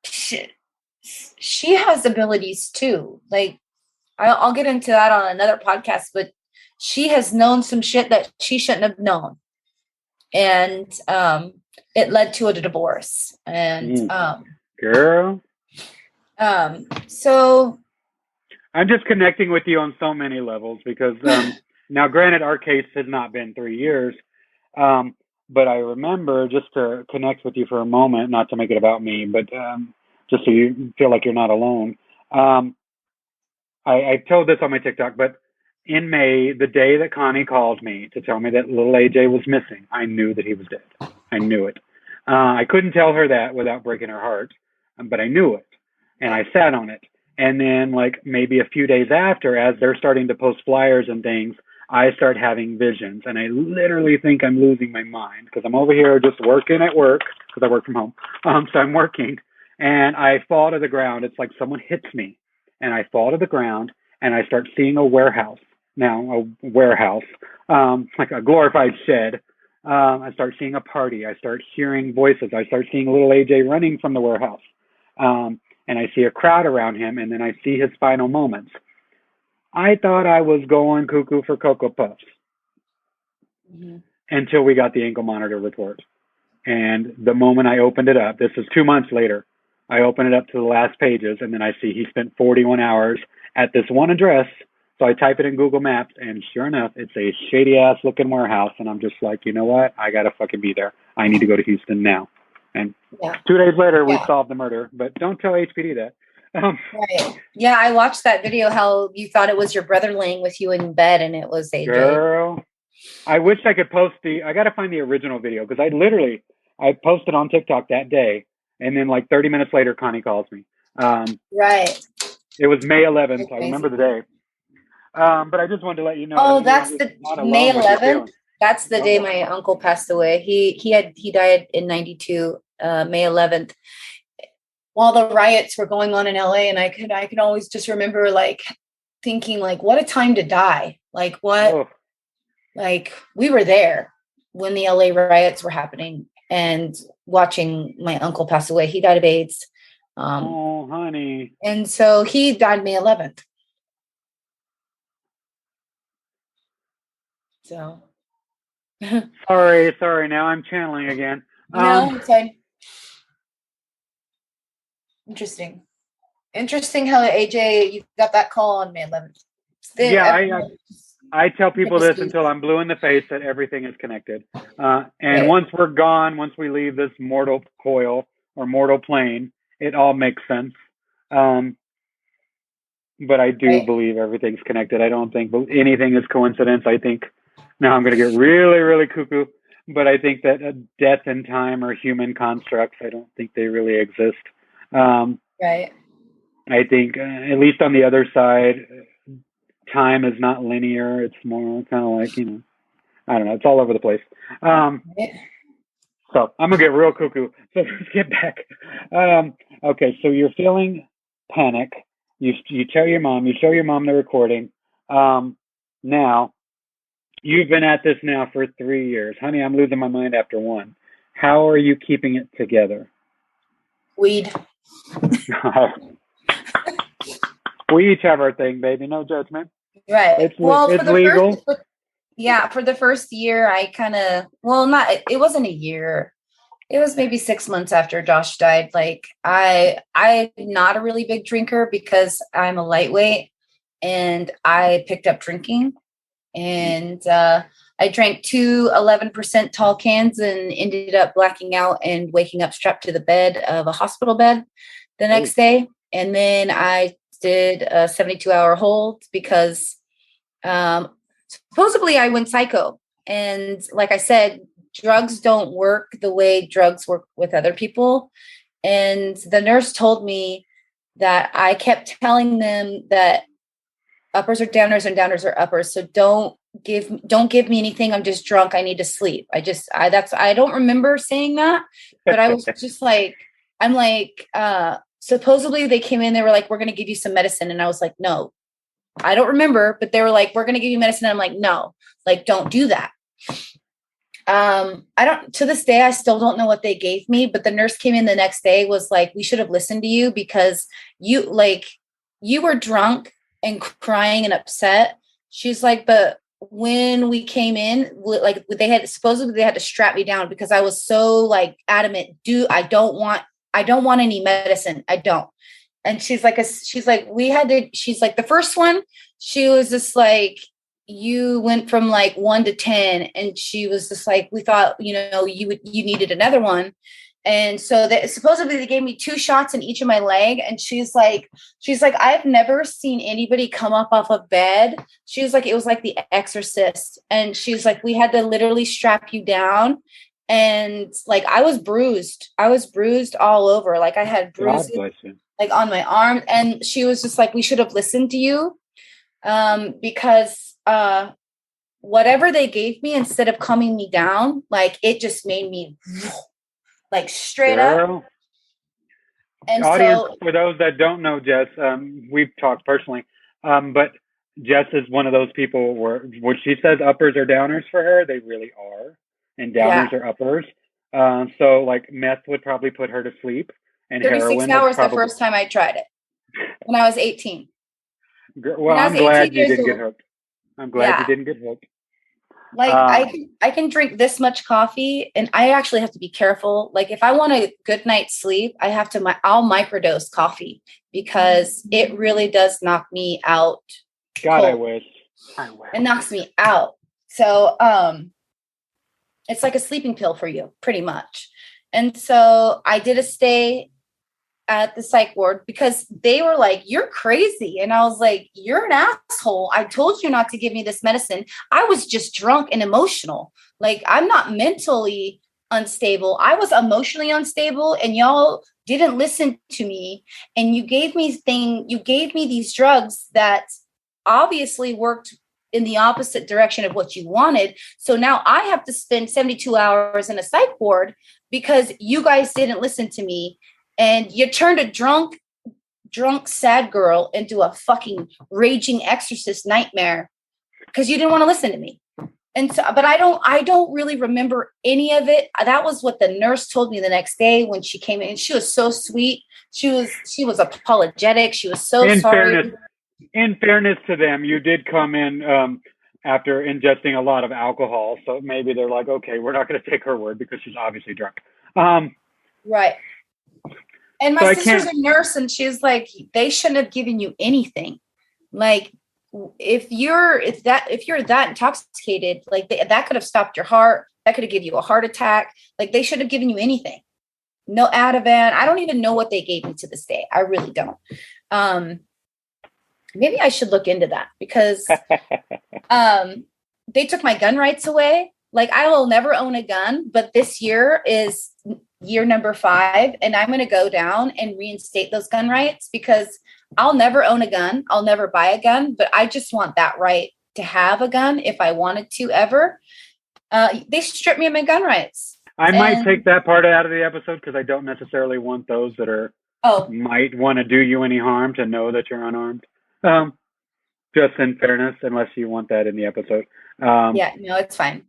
she has abilities too. Like I'll get into that on another podcast, but she has known some shit that she shouldn't have known. And it led to a divorce. And girl. So I'm just connecting with you on so many levels because now granted our case has not been 3 years. But I remember, just to connect with you for a moment, not to make it about me, but just so you feel like you're not alone. I told this on my TikTok, but in May, the day that Connie called me to tell me that little AJ was missing, I knew that he was dead. I knew it. I couldn't tell her that without breaking her heart, but I knew it, and I sat on it. And then, like, maybe a few days after, as they're starting to post flyers and things, I start having visions, and I literally think I'm losing my mind because I'm over here just working at work because I work from home. So I'm working, and I fall to the ground. It's like someone hits me, and I fall to the ground, and I start seeing a warehouse. Now, a warehouse, like a glorified shed. I start seeing a party. I start hearing voices. I start seeing little AJ running from the warehouse. And I see a crowd around him, and then I see his final moments. I thought I was going cuckoo for Cocoa Puffs until we got the ankle monitor report. And the moment I opened it up, this is 2 months later, I open it up to the last pages, and then I see he spent 41 hours at this one address. So I type it in Google Maps, and sure enough, it's a shady-ass looking warehouse. And I'm just like, you know what? I got to fucking be there. I need to go to Houston now. And 2 days later, we solved the murder. But don't tell HPD that. Right. Yeah, I watched that video, how you thought it was your brother laying with you in bed, and it was AJ. Girl, I wish I could post I got to find the original video, because I posted on TikTok that day, and then like 30 minutes later, Connie calls me. Right. It was May 11th. I remember the day. But I just wanted to let you know. Oh, that's the May 11th. That's the day my uncle passed away. He died in 92, May 11th. While the riots were going on in LA, and I could always just remember like thinking like, what a time to die. Like what, like we were there when the LA riots were happening and watching my uncle pass away. He died of AIDS. Oh, honey. And so he died May 11th. So. sorry. Now I'm channeling again. No, it's fine. Interesting how AJ, you got that call on May 11th. I tell people this until I'm blue in the face that everything is connected. And once we're gone, once we leave this mortal coil or mortal plane, it all makes sense. But I do believe everything's connected. I don't think anything is coincidence. I think, now I'm going to get really, really cuckoo, but I think that death and time are human constructs. I don't think they really exist. Right. I think, at least on the other side, time is not linear. It's more kind of like, I don't know. It's all over the place. So I'm going to get real cuckoo. So let's get back. Okay, so you're feeling panic. You tell your mom. You show your mom the recording. Now, you've been at this now for 3 years. Honey, I'm losing my mind after one. How are you keeping it together? Weed. We each have our thing, baby. No judgment. Right. Well, It's legal. for the first year, I kind of, well, not, it wasn't a year. It was maybe 6 months after Josh died. Like I'm not a really big drinker because I'm a lightweight, and I picked up drinking, and I drank two 11% tall cans and ended up blacking out and waking up strapped to the bed of a hospital bed the next day. And then I did a 72-hour hold because supposedly I went psycho. And like I said, drugs don't work the way drugs work with other people. And the nurse told me that I kept telling them that uppers are downers and downers are uppers. So don't give me anything. I'm just drunk. I need to sleep. I don't remember saying that, but I was just like, I'm like, supposedly they came in, they were like, we're going to give you some medicine. And I was like, no, I don't remember, but they were like, we're going to give you medicine. And I'm like, no, like, don't do that. To this day, I still don't know what they gave me, but the nurse came in the next day, was like, we should have listened to you because you were drunk and crying and upset. She's like, but when we came in, like they had to strap me down because I was so like adamant, I don't want any medicine. I don't. And she's like, the first one, she was just like, you went from like 1 to 10. And she was just like, we thought, you needed another one. And so supposedly they gave me 2 shots in each of my leg. And she's like, I've never seen anybody come up off of bed. She was like, it was like The Exorcist. And she's like, we had to literally strap you down. And like, I was bruised all over. Like I had bruises like on my arm. And she was just like, we should have listened to you. Because whatever they gave me, instead of calming me down, like it just made me like straight up. And audience, so, for those that don't know Jess, we've talked personally, but Jess is one of those people where when she says uppers are downers for her, they really are, and downers are uppers. So like meth would probably put her to sleep, and 36 heroin hours probably, the first time I tried it when I was 18. Well, I'm glad you didn't get hooked. I'm glad you didn't get hooked. Like I can drink this much coffee, and I actually have to be careful. Like if I want a good night's sleep, I'll microdose coffee because it really does knock me out. God, I wish. It knocks me out. So it's like a sleeping pill for you, pretty much. And so I did a stay at the psych ward because they were like, you're crazy. And I was like, you're an asshole. I told you not to give me this medicine. I was just drunk and emotional. Like I'm not mentally unstable. I was emotionally unstable, and y'all didn't listen to me. And you gave me these drugs that obviously worked in the opposite direction of what you wanted. So now I have to spend 72 hours in a psych ward because you guys didn't listen to me. And you turned a drunk, sad girl into a fucking raging exorcist nightmare because you didn't want to listen to me. And so, but I don't really remember any of it. That was what the nurse told me the next day when she came in. She was so sweet. She was apologetic. She was so sorry. In fairness to them, you did come in after ingesting a lot of alcohol. So maybe they're like, okay, we're not going to take her word because she's obviously drunk. Right. And my sister's a nurse, and she's like, they shouldn't have given you anything. Like, if you're that intoxicated, like that could have stopped your heart. That could have given you a heart attack. Like they should have given you anything. No Ativan. I don't even know what they gave me to this day. I really don't. Maybe I should look into that because they took my gun rights away. Like I will never own a gun, but this year is year number 5, and I'm going to go down and reinstate those gun rights because I'll never own a gun. I'll never buy a gun, but I just want that right to have a gun if I wanted to ever. They stripped me of my gun rights. I might take that part out of the episode because I don't necessarily want those that are might want to do you any harm to know that you're unarmed. Just in fairness, unless you want that in the episode. Yeah, no, it's fine.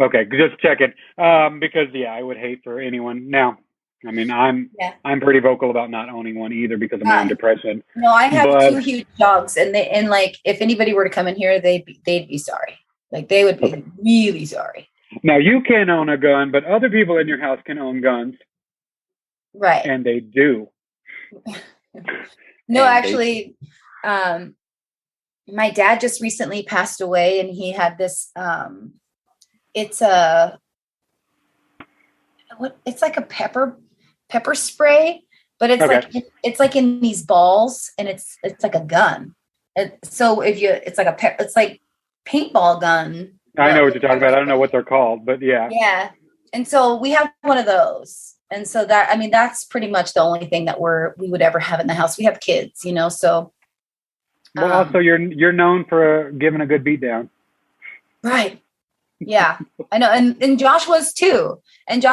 Okay, just checking. Because yeah, I would hate for anyone. Now, I mean, Yeah. I'm pretty vocal about not owning one either because of my own depression. No, I have But two huge dogs, and like if anybody were to come in here, they'd be sorry. Like they would be okay. really sorry. Now you can own a gun, but other people in your house can own guns, Right. and they do. No, And they actually, my dad just recently passed away, and he had this. It's a it's like a pepper spray, but okay. it's like in these balls, and it's like a gun. So if you, it's like it's like paintball gun. I know But what with you're talking pepper about. I don't know spray. what they're called, but yeah. Yeah, and so we have one of those, and so that, I mean, that's pretty much the only thing that we would ever have in the house. We have kids, so. Well, also you're known for giving a good beat down. Right. Yeah, I know. And Josh was too. And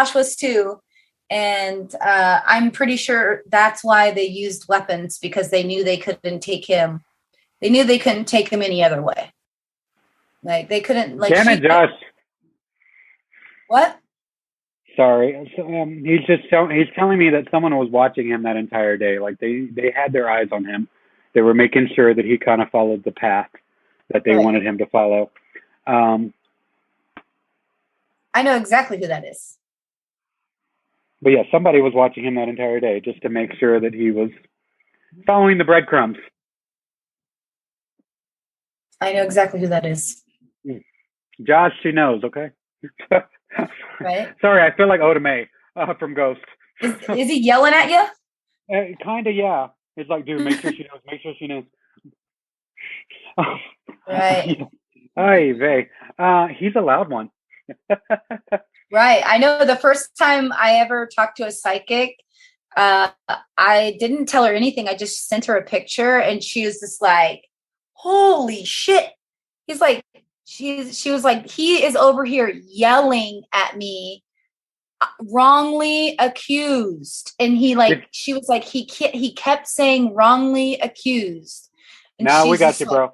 I'm pretty sure that's why they used weapons, because they knew they couldn't take him. They knew they couldn't take him any other way. Like they couldn't, like, Damn it, Josh. What? Sorry. So, he's telling me that someone was watching him that entire day. Like they had their eyes on him. They were making sure that he kind of followed the path that they Right. wanted him to follow. I know exactly who that is. But yeah, somebody was watching him that entire day just to make sure that he was following the breadcrumbs. I know exactly who that is. Josh, she knows, okay? Right? Sorry, I feel like Oda Mae from Ghost. Is he yelling at you? Kind of, yeah. It's like, dude, make sure she knows. Make sure she knows. Right. Ay vey. He's a loud one. Right. I know the first time I ever talked to a psychic, I didn't tell her anything. I just sent her a picture, and she was just like, holy shit. He's like, she was like, he is over here yelling at me, wrongly accused. And she was like, he kept saying wrongly accused. And Now we she's got just you, like, bro.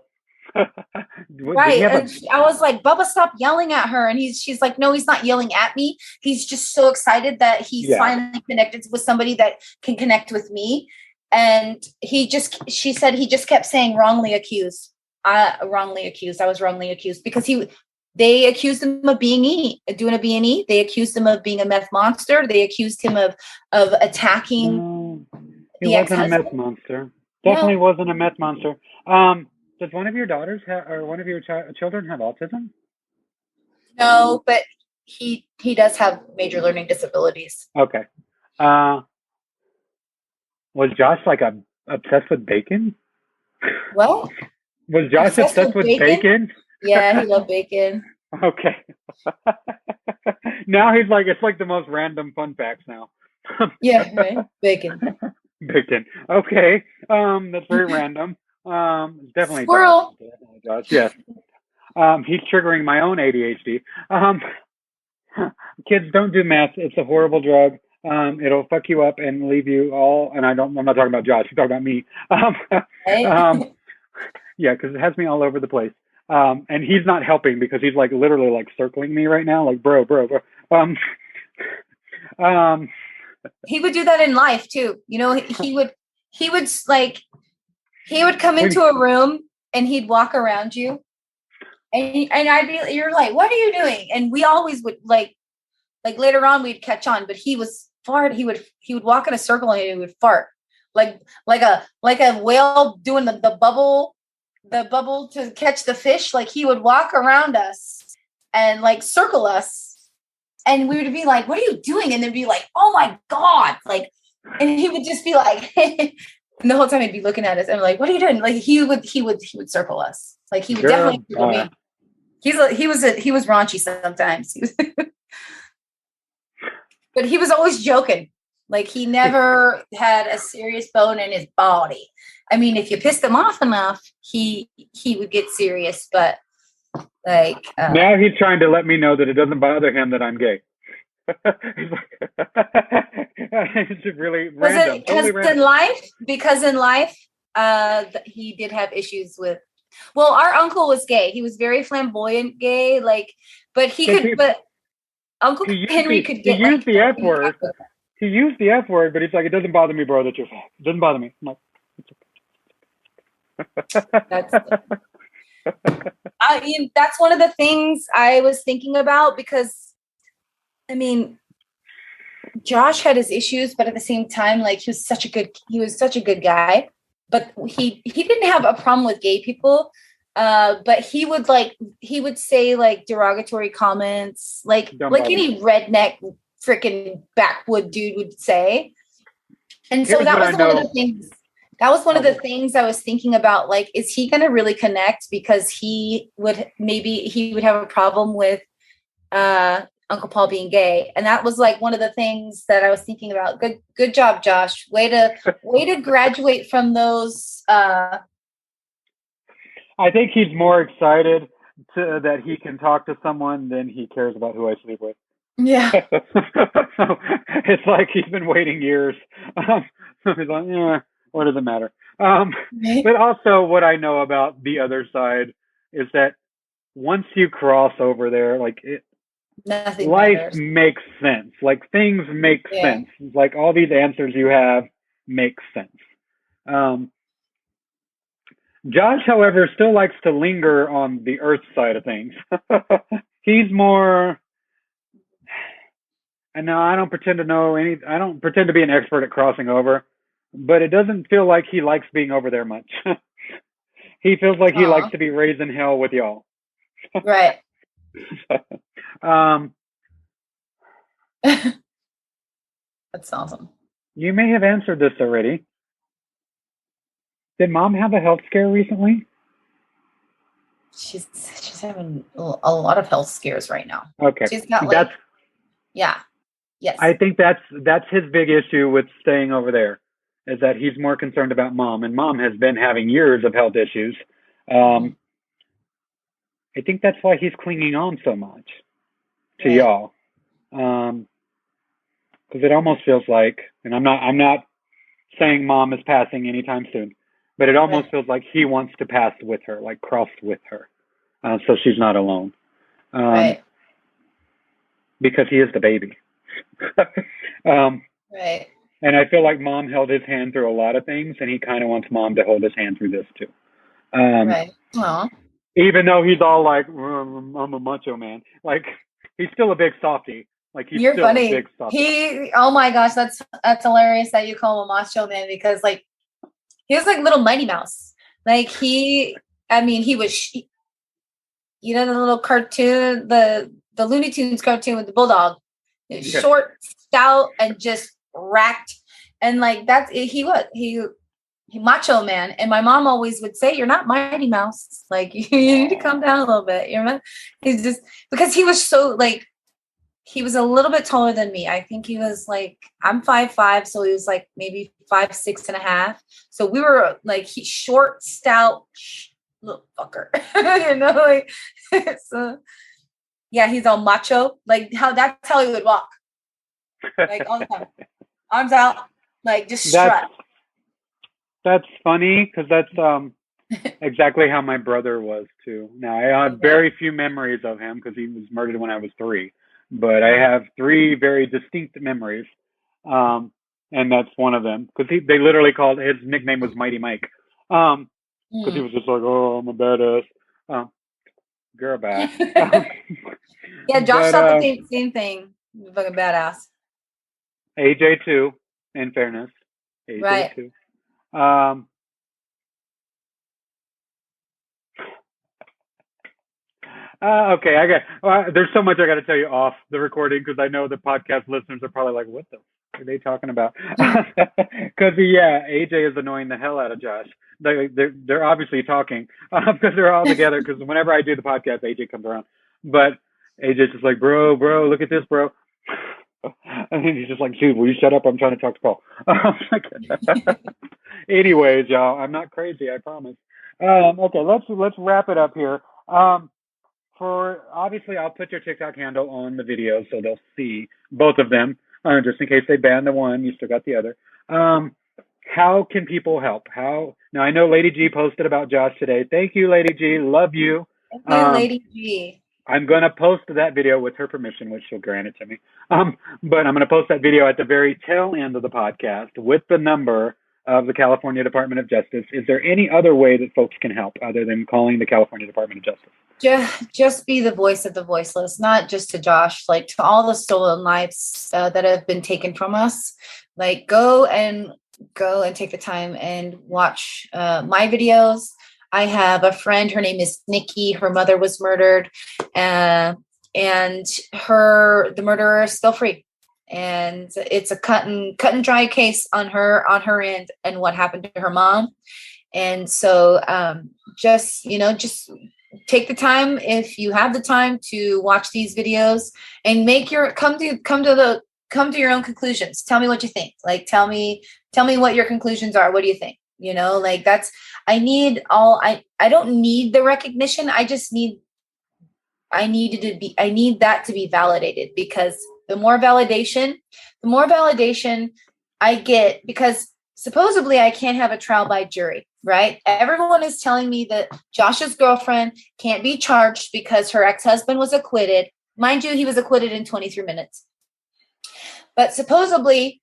right. And I was like, Bubba, stop yelling at her. And she's like, no, he's not yelling at me. He's just so excited that he's finally connected with somebody that can connect with me. And she said he just kept saying wrongly accused. I was wrongly accused because they accused him of doing a B&E. They accused him of being a meth monster. They accused him of attacking he wasn't a meth monster. Definitely wasn't a meth monster. Does one of your daughters or one of your children have autism? No, but he does have major learning disabilities. Okay. Was Josh like obsessed with bacon? What? Was Josh obsessed with bacon? Yeah, he loved bacon. Okay. Now he's like, it's like the most random fun facts now. Yeah, right. Bacon. Bacon. Okay. That's very random. Definitely Squirrel. Josh. Yes. He's triggering my own ADHD. Kids, don't do meth. It's a horrible drug. It'll fuck you up and leave you all. And I'm not talking about Josh. I'm talking about me. Right? Yeah, because it has me all over the place. And he's not helping because he's like literally like circling me right now, like bro. He would do that in life too. He would come into a room and he'd walk around you, and you're like, what are you doing? And we always would like later on we'd catch on, but he was fart. He would walk in a circle and he would fart like a whale doing the bubble to catch the fish. Like he would walk around us and like circle us. And we would be like, what are you doing? And they'd be like, oh my God. Like, and he would just be like, and the whole time he'd be looking at us and like, what are you doing? Like he would circle us. Like he would definitely circle me. He was raunchy sometimes. But he was always joking. Like he never had a serious bone in his body. I mean, if you pissed him off enough, he would get serious, but like now he's trying to let me know that it doesn't bother him that I'm gay. He's like, it's really random. Totally random. Because in life, he did have issues with. Well, our uncle was gay. He was very flamboyant gay. Like But he Because could. But Uncle Henry could get he used the F like. word. He used the F word, but he's like, it doesn't bother me, bro, that you're fat. It doesn't bother me. I'm like, That's. I mean, that's one of the things I was thinking about because, I mean, Josh had his issues, but at the same time, like he was such a good guy. But he didn't have a problem with gay people. But he would say like derogatory comments, like any redneck freaking backwood dude would say. And so that was one of the things. That was one of the things I was thinking about. Like, is he going to really connect? Because he would have a problem with Uncle Paul being gay, and that was like one of the things that I was thinking about. Good job, Josh. Way to graduate from those. I think he's more excited that he can talk to someone than he cares about who I sleep with. Yeah. So it's like he's been waiting years. He's like, yeah, what does it matter? But also what I know about the other side is that once you cross over there, like nothing life matters. makes sense. Like things make sense. Like all these answers you have make sense. Josh, however, still likes to linger on the earth side of things. He's more, and now I don't pretend to be an expert at crossing over, but it doesn't feel like he likes being over there much. He feels like he likes to be raising hell with y'all. Right. That's awesome. You may have answered this already. Did Mom have a health scare recently? She's having a lot of health scares right now. Okay. She's got yeah. Yes. I think that's his big issue with staying over there, is that he's more concerned about Mom, and Mom has been having years of health issues. I think that's why he's clinging on so much to y'all. Because it almost feels like, and I'm not saying Mom is passing anytime soon, but it almost feels like he wants to pass with her, like cross with her, so she's not alone. Because he is the baby. Right. And I feel like Mom held his hand through a lot of things, and he kind of wants Mom to hold his hand through this too. Right. Aww. Even though he's all like, I'm a macho man. Like, he's still a big softie. Like, he's still funny. A big softie. Oh my gosh, that's hilarious that you call him a macho man, because like he was like little Mighty Mouse. Like he was, the little cartoon, the Looney Tunes cartoon with the bulldog. Short, stout, and just racked. And like that's he macho man. And my mom always would say, "You're not Mighty Mouse. Like you need to calm down a little bit." He's just, because he was so like, he was a little bit taller than me. I think he was like, I'm 5'5", so he was like maybe 5'6.5". So we were like, he's short, stout, little fucker, like so. Yeah, he's all macho. Like that's how he would walk. Like all the time. Arms out, like just strut. That's funny, because that's exactly how my brother was too. Now I have very few memories of him because he was murdered when I was 3. But I have 3 very distinct memories. And that's one of them. Because they literally called, his nickname was Mighty Mike. Because he was just like, oh, I'm a badass. Girl, bad. Yeah, Josh thought the same thing. Fucking badass. AJ too, in fairness. AJ too. Okay, there's so much I got to tell you off the recording, because I know the podcast listeners are probably like, what the f are they talking about? Because AJ is annoying the hell out of Josh. They're obviously talking because they're all together, because whenever I do the podcast, AJ comes around. But AJ's just like, bro, look at this, bro. And he's just like, dude, will you shut up? I'm trying to talk to Paul. Anyways, y'all, I'm not crazy, I promise. Okay, let's wrap it up here. For obviously, I'll put your TikTok handle on the video so they'll see both of them, just in case they ban the one, you still got the other. How can people help? Now I know Lady G posted about Josh today. Thank you, Lady G. Love you. Thank you, Lady G. I'm going to post that video with her permission, which she'll grant it to me. But I'm going to post that video at the very tail end of the podcast with the number of the California Department of Justice. Is there any other way that folks can help other than calling the California Department of Justice? Just be the voice of the voiceless, not just to Josh, like to all the stolen lives that have been taken from us. Like go and take the time and watch my videos. I have a friend, her name is Nikki. Her mother was murdered, and the murderer is still free. And it's a cut and dry case on her end and what happened to her mom. And so just take the time, if you have the time, to watch these videos and come to your own conclusions. Tell me what you think. Like tell me what your conclusions are. What do you think? Like I don't need the recognition. I need that to be validated, because the more validation I get, because supposedly I can't have a trial by jury, right? Everyone is telling me that Josh's girlfriend can't be charged because her ex-husband was acquitted. Mind you, he was acquitted in 23 minutes. But supposedly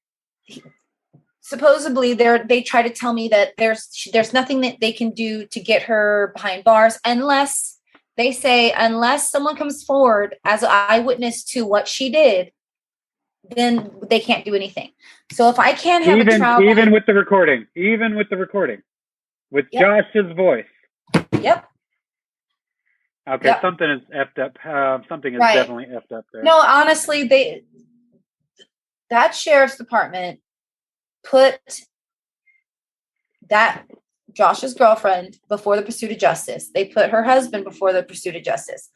they try to tell me that there's nothing that they can do to get her behind bars unless someone comes forward as an eyewitness to what she did, then they can't do anything. So if I can't have a trial, even with the recording, with Yep. Josh's voice. Yep. Okay, Yep. Something is effed up. Something is Right. definitely effed up there. No, honestly, that sheriff's department put that Josh's girlfriend before the pursuit of justice. They put her husband before the pursuit of justice.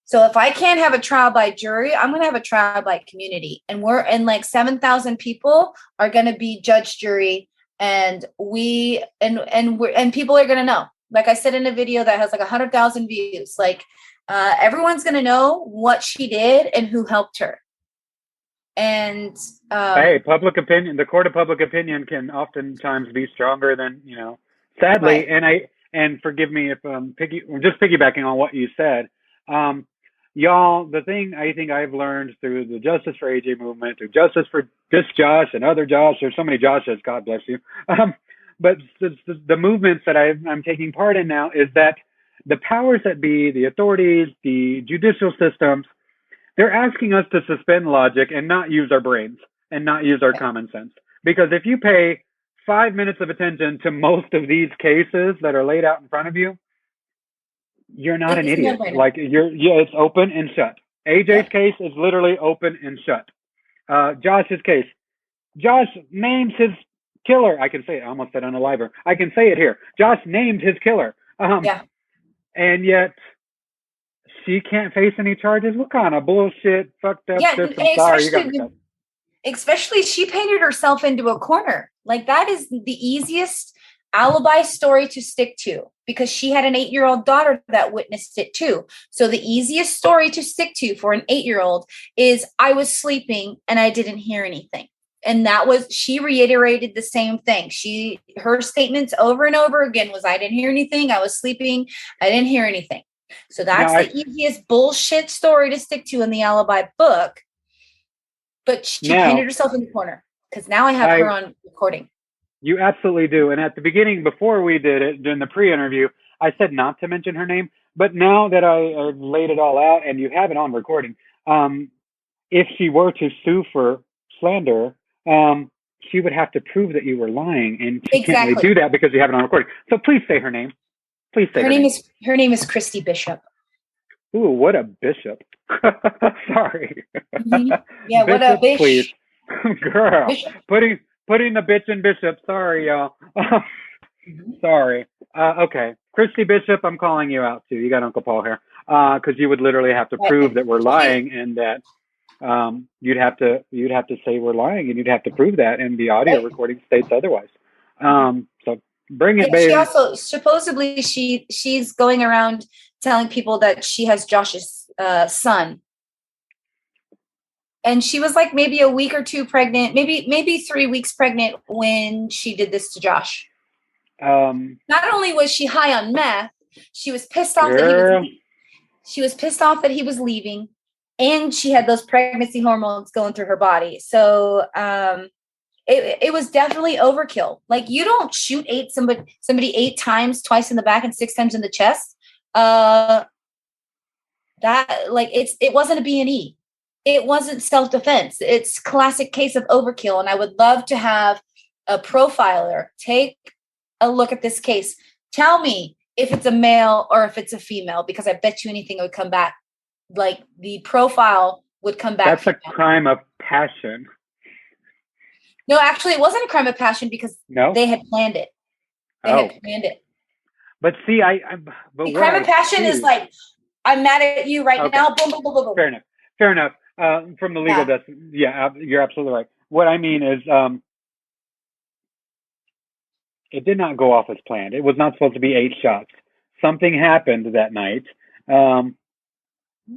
So if I can't have a trial by jury, I'm going to have a trial by community. And like 7,000 people are going to be judge, jury, and people are going to know. Like I said in a video that has like 100,000 views, like everyone's going to know what she did and who helped her. And hey, public opinion, the court of public opinion can oftentimes be stronger than, sadly. Right. And forgive me if just piggybacking on what you said, y'all, the thing I think I've learned through the Justice for AJ movement, through Justice for this Josh and other Josh, there's so many Joshes, God bless you. But the movements that I'm taking part in now is that the powers that be, the authorities, the judicial systems, they're asking us to suspend logic and not use our brains and not use our common sense. Because if you pay 5 minutes of attention to most of these cases that are laid out in front of you, you're not an idiot. Like it's open and shut. AJ's case is literally open and shut. Josh's case, Josh names his killer. I can say it. I almost said unaliver. I can say it here. Josh named his killer. And yet she can't face any charges. What kind of bullshit, fucked up system? Sorry, you got me. Especially she painted herself into a corner. Like that is the easiest alibi story to stick to, because she had an 8-year-old daughter that witnessed it too. So the easiest story to stick to for an 8-year-old is I was sleeping and I didn't hear anything. And she reiterated the same thing. Her statements over and over again was, I didn't hear anything. I was sleeping. I didn't hear anything. So that's the easiest bullshit story to stick to in the alibi book. But she painted herself in the corner, because now I have her on recording. You absolutely do. And at the beginning, before we did it, during the pre-interview, I said not to mention her name. But now that I've laid it all out and you have it on recording, if she were to sue for slander, she would have to prove that you were lying. And she can't really do that because you have it on recording. So please say her name. Please say her name. Her name is Christy Bishop. Ooh, what a bishop. Sorry. Mm-hmm. Yeah, bishop, what a bitch. Please. Girl, bishop. Putting the bitch in Bishop. Sorry, y'all. Sorry. Okay. Christy Bishop, I'm calling you out too. You got Uncle Paul here. Because you would literally have to prove that we're lying, and that you'd have to say we're lying, and you'd have to prove that, and the audio recording states otherwise. So bring it, baby. She also supposedly she's going around telling people that she has Josh's son. And she was like maybe a week or two pregnant, maybe 3 weeks pregnant when she did this to Josh. Not only was she high on meth, she was pissed off that he was. She was pissed off that he was leaving, and she had those pregnancy hormones going through her body. So it was definitely overkill. Like, you don't shoot somebody 8 times, twice in the back and 6 times in the chest. That, like, it wasn't a B&E. It wasn't self-defense. It's classic case of overkill. And I would love to have a profiler take a look at this case. Tell me if it's a male or if it's a female, because I bet you anything would come back. Like, the profile would come back. That's female. a crime of passion. No, actually, it wasn't a crime of passion because they had planned it. They had planned it. But see, the crime of passion is like, I'm mad at you right now. Boom, boom, boom, boom, boom. Fair enough. From the legal you're absolutely right. What I mean is, it did not go off as planned. It was not supposed to be 8 shots. Something happened that night,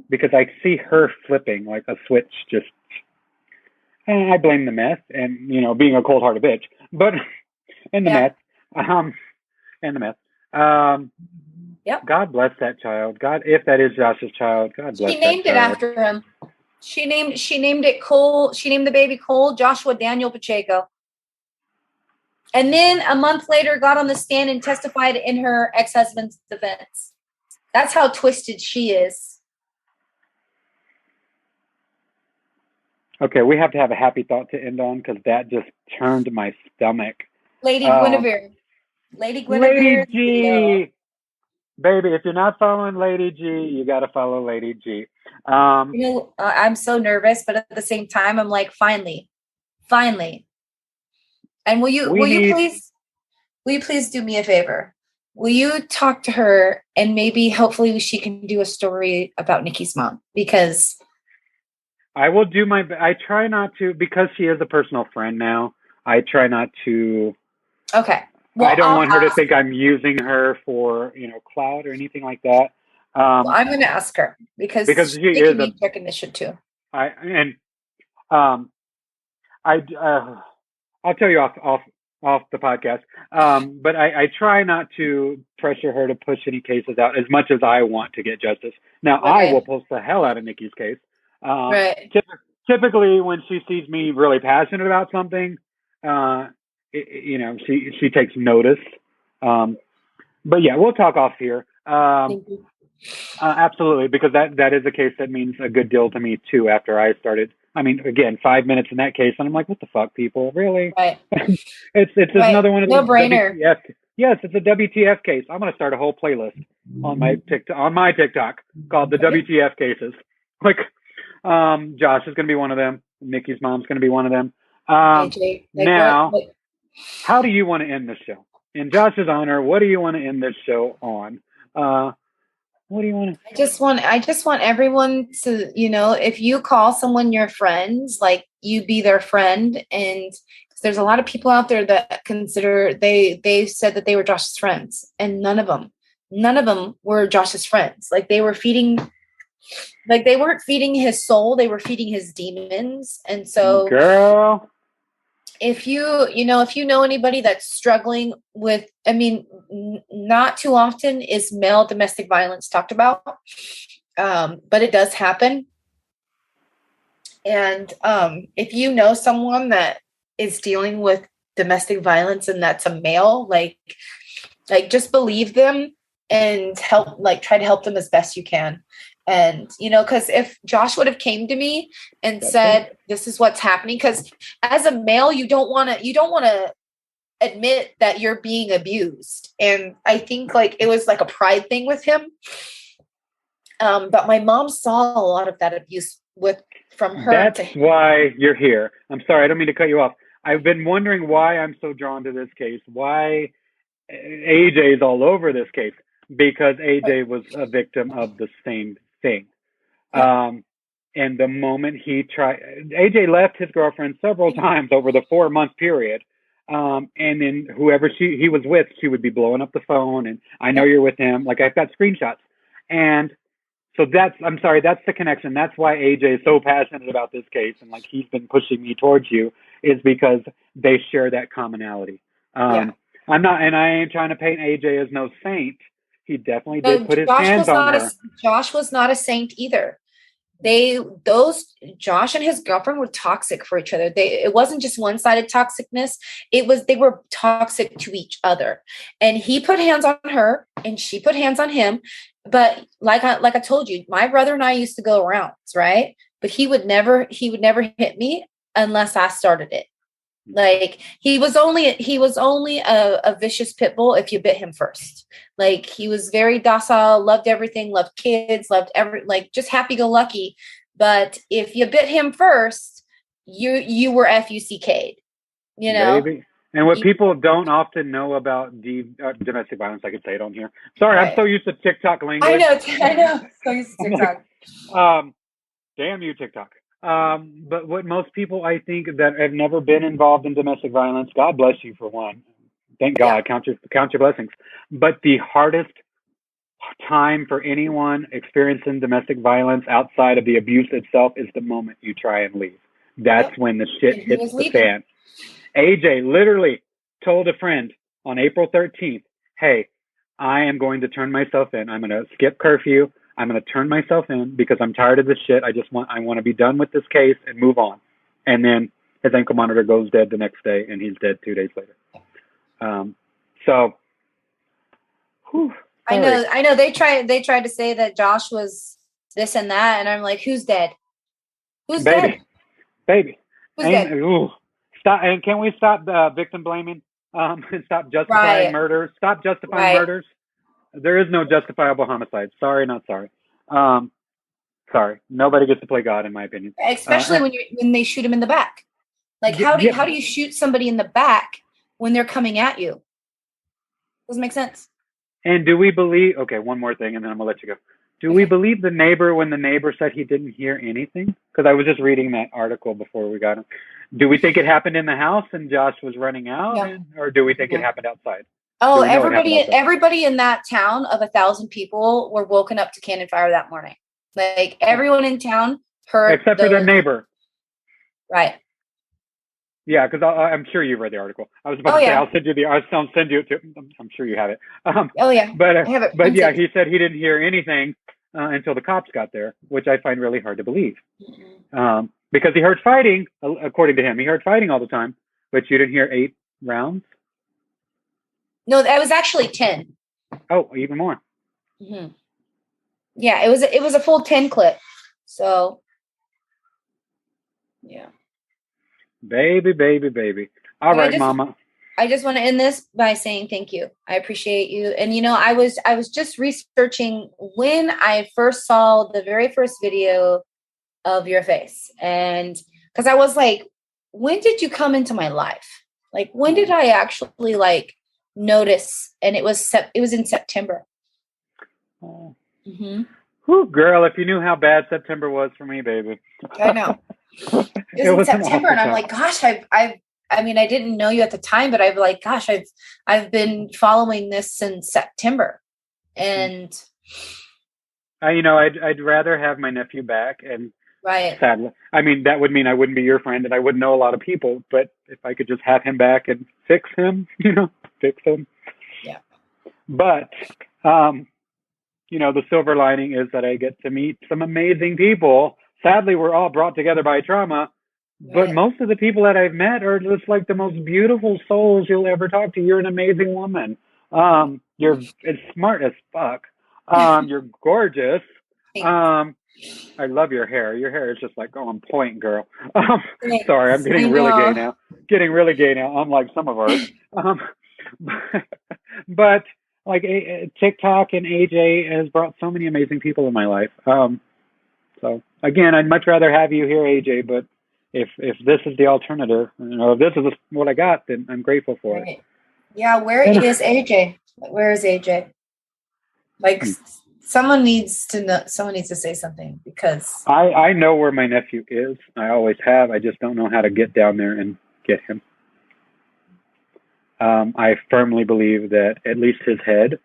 because I see her flipping like a switch. Just, I blame the meth and, being a cold-hearted bitch, but and the meth, and the meth. Yep. God bless that child. God, if that is Josh's child, God bless. She named it after him. She named it Cole. She named the baby Cole Joshua Daniel Pacheco. And then a month later got on the stand and testified in her ex-husband's defense. That's how twisted she is. Okay, we have to have a happy thought to end on, because that just turned my stomach. Lady Guinevere. Lady Guinevere. Lady G. Baby, if you're not following Lady G, you got to follow Lady G. I'm so nervous, but at the same time, I'm like, finally. And will you please do me a favor? Will you talk to her, and maybe hopefully she can do a story about Nikki's mom? Because I will do I try not to, because she is a personal friend now. I try not to. Okay. Well, I don't want her to think I'm using her for, clout or anything like that. I'm going to ask her because she is need recognition too. I'll tell you off the podcast. But I try not to pressure her to push any cases out as much as I want to get justice. Now, I will post the hell out of Nikki's case. Right. Typically, when she sees me really passionate about something, she takes notice. But yeah, we'll talk off here. Thank you. Absolutely, because that is a case that means a good deal to me too. After I started, again, 5 minutes in that case, and I'm like, what the fuck, people, really? Right. it's another one of those no-brainer. Yes, it's a WTF case. I'm going to start a whole playlist on my TikTok called the WTF cases. Like, Josh is going to be one of them. Nikki's mom's going to be one of them. AJ, now, how do you want to end this show? In Josh's honor, what do you want to end this show on? What do you want to? I just want everyone to, if you call someone your friends, like, you be their friend. And there's a lot of people out there that consider they said that they were Josh's friends, and none of them were Josh's friends. Like, they weren't feeding his soul, they were feeding his demons. And so, girl, if you know anybody that's struggling with, not too often is male domestic violence talked about, but it does happen. And if you know someone that is dealing with domestic violence and that's a male, like just believe them and try to help them as best you can. And, because if Josh would have came to me and said, this is what's happening, because as a male, you don't want to admit that you're being abused. And I think it was like a pride thing with him. But my mom saw a lot of that abuse from her. That's why you're here. I'm sorry, I don't mean to cut you off. I've been wondering why I'm so drawn to this case, why AJ's all over this case, because AJ was a victim of the same thing. And the moment AJ left his girlfriend several times over the 4-month period. And then whoever he was with, she would be blowing up the phone, and I know you're with him. Like, I've got screenshots. And so that's the connection. That's why AJ is so passionate about this case, and he's been pushing me towards you, is because they share that commonality. I'm not, and I ain't trying to paint AJ as no saint. He definitely No, did put his hands on her. Josh was not a saint either. Josh and his girlfriend were toxic for each other. It wasn't just one-sided toxicness. They were toxic to each other. And he put hands on her and she put hands on him. But like I told you, my brother and I used to go around, right? But he would never hit me unless I started it. Like he was only a vicious pit bull if you bit him first. Like he was very docile, loved everything, loved kids, just happy go lucky. But if you bit him first, you were FUCK'd, you know. Baby. And what people don't often know about domestic violence, I could say it on here. Sorry, right. I'm so used to TikTok language. I know. So used to TikTok. Damn you, TikTok. But what most people, I think, that have never been involved in domestic violence, God bless you for one. Thank God, count your blessings. But the hardest time for anyone experiencing domestic violence outside of the abuse itself is the moment you try and leave. That's when the shit hits the fan. AJ literally told a friend on April 13th, hey, I am going to turn myself in. I'm going to skip curfew. I'm going to turn myself in because I'm tired of this shit. I want to be done with this case and move on. And then his ankle monitor goes dead the next day, and he's dead 2 days later. I know. They tried to say that Josh was this and that, and I'm like, who's dead? Who's dead? Baby. Who's dead? Stop. And can we stop victim blaming? And stop justifying murders. Stop justifying murders. There is no justifiable homicide. Sorry, not sorry. Sorry. Nobody gets to play God, in my opinion. Especially when they shoot him in the back. Like, how do you shoot somebody in the back when they're coming at you? Doesn't make sense. And do we believe? Okay, one more thing, and then I'm gonna let you go. Do we believe the neighbor when the neighbor said he didn't hear anything? Because I was just reading that article before we got him. Do we think it happened in the house and Josh was running out, or do we think it happened outside? Oh, everybody in that town of 1,000 people were woken up to cannon fire that morning. Like everyone in town heard, except for their neighbor. Right. Yeah, because I'm sure you read the article. I was about to say I'll send you it to. I'm sure you have it. I have it. But yeah, he said he didn't hear anything until the cops got there, which I find really hard to believe. Because he heard fighting, according to him. He heard fighting all the time, but you didn't hear 8 rounds. No, that was actually 10. Oh, even more. Mm-hmm. Yeah, it was a full 10 clip. So, yeah. Baby. All right, Mama. I just want to end this by saying thank you. I appreciate you. And I was just researching when I first saw the very first video of your face, and because I was like, when did you come into my life? Like, when did I actually notice? And it was in September. Oh. Mm-hmm. Whew, girl, if you knew how bad September was for me, baby. I know. It was in September, and I'm like, gosh, I mean, I didn't know you at the time, but I've been following this since September, and I'd rather have my nephew back, and sadly, I mean, that would mean I wouldn't be your friend, and I wouldn't know a lot of people. But if I could just have him back and fix him, yeah. But the silver lining is that I get to meet some amazing people. Sadly, we're all brought together by trauma. But most of the people that I've met are just like the most beautiful souls you'll ever talk to. You're an amazing woman. You're as smart as fuck. You're gorgeous. I love your hair. Your hair is just like on point, girl. Sorry, I'm getting really gay now. Unlike some of ours. But like TikTok and AJ has brought so many amazing people in my life. So again, I'd much rather have you here, AJ. But if this is the alternative, if this is what I got, then I'm grateful for it. Yeah, where is AJ? Where is AJ? Like, someone needs to know. Someone needs to say something, because I know where my nephew is. I always have. I just don't know how to get down there and get him. I firmly believe that at least his head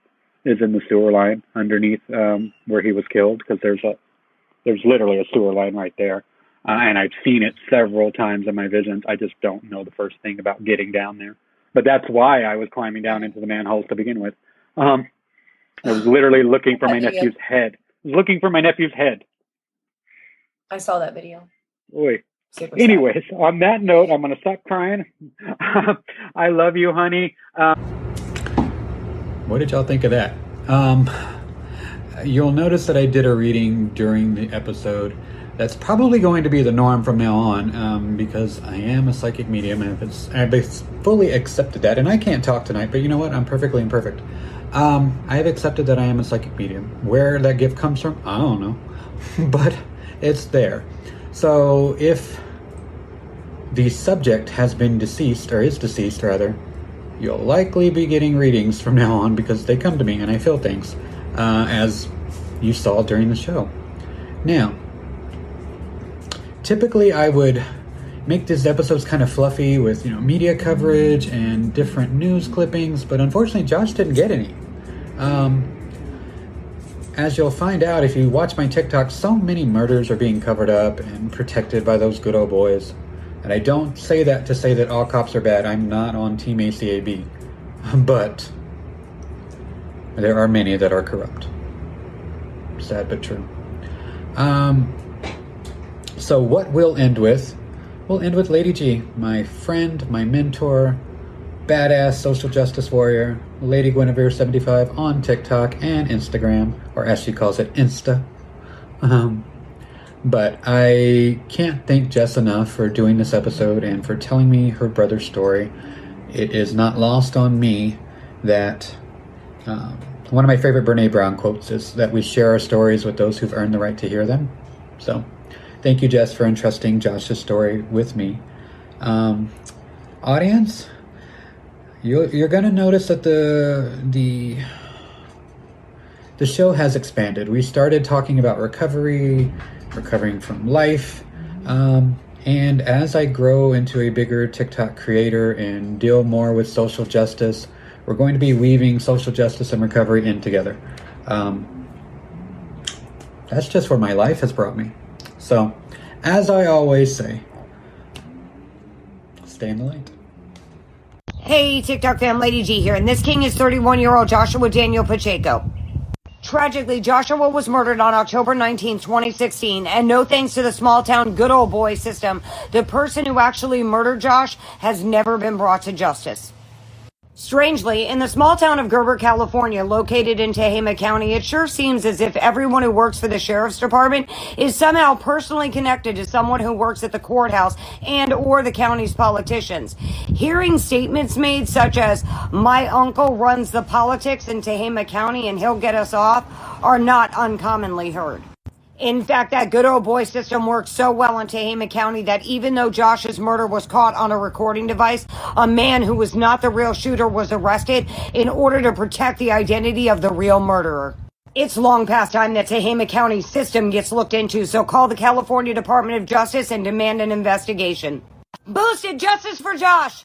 is in the sewer line underneath where he was killed, because there's literally a sewer line right there. And I've seen it several times in my visions. I just don't know the first thing about getting down there. But that's why I was climbing down into the manholes to begin with. I was literally looking for That my video. nephew's head. I was looking for my nephew's head. I saw that video. Oy. Super sad. Anyways, on that note, I'm going to stop crying. I love you, honey. What did y'all think of that? You'll notice that I did a reading during the episode. That's probably going to be the norm from now on, because I am a psychic medium, and I've fully accepted that. And I can't talk tonight, but you know what? I'm perfectly imperfect. I have accepted that I am a psychic medium. Where that gift comes from, I don't know, but it's there. So if the subject has been deceased, or is deceased rather, you'll likely be getting readings from now on, because they come to me and I feel things, as you saw during the show. Now, typically I would make these episodes kind of fluffy with, media coverage and different news clippings, but unfortunately Josh didn't get any. As you'll find out if you watch my TikTok, so many murders are being covered up and protected by those good old boys. And I don't say that to say that all cops are bad. I'm not on Team ACAB. But there are many that are corrupt. Sad but true. So what we'll end with Lady G, my friend, my mentor, badass social justice warrior, Lady Guinevere75 on TikTok and Instagram, or as she calls it, Insta. But I can't thank Jess enough for doing this episode and for telling me her brother's story. It is not lost on me that one of my favorite Brene Brown quotes is that we share our stories with those who've earned the right to hear them. So thank you, Jess, for entrusting Josh's story with me. Audience, you're going to notice that the show has expanded. We started talking about recovering from life, and as I grow into a bigger TikTok creator and deal more with social justice, we're going to be weaving social justice and recovery in together. That's just where my life has brought me. So, as I always say, stay in the light. Hey, TikTok fam, Lady G here, and this king is 31-year-old Joshua Daniel Pacheco. Tragically, Joshua was murdered on October 19, 2016, and no thanks to the small-town good old boy system, the person who actually murdered Josh has never been brought to justice. Strangely, in the small town of Gerber, California, located in Tehama County, it sure seems as if everyone who works for the sheriff's department is somehow personally connected to someone who works at the courthouse and or the county's politicians. Hearing statements made such as, "My uncle runs the politics in Tehama County and he'll get us off," are not uncommonly heard. In fact, that good old boy system works so well in Tehama County that even though Josh's murder was caught on a recording device, a man who was not the real shooter was arrested in order to protect the identity of the real murderer. It's long past time that Tehama County's system gets looked into, so call the California Department of Justice and demand an investigation. Boosted justice for Josh!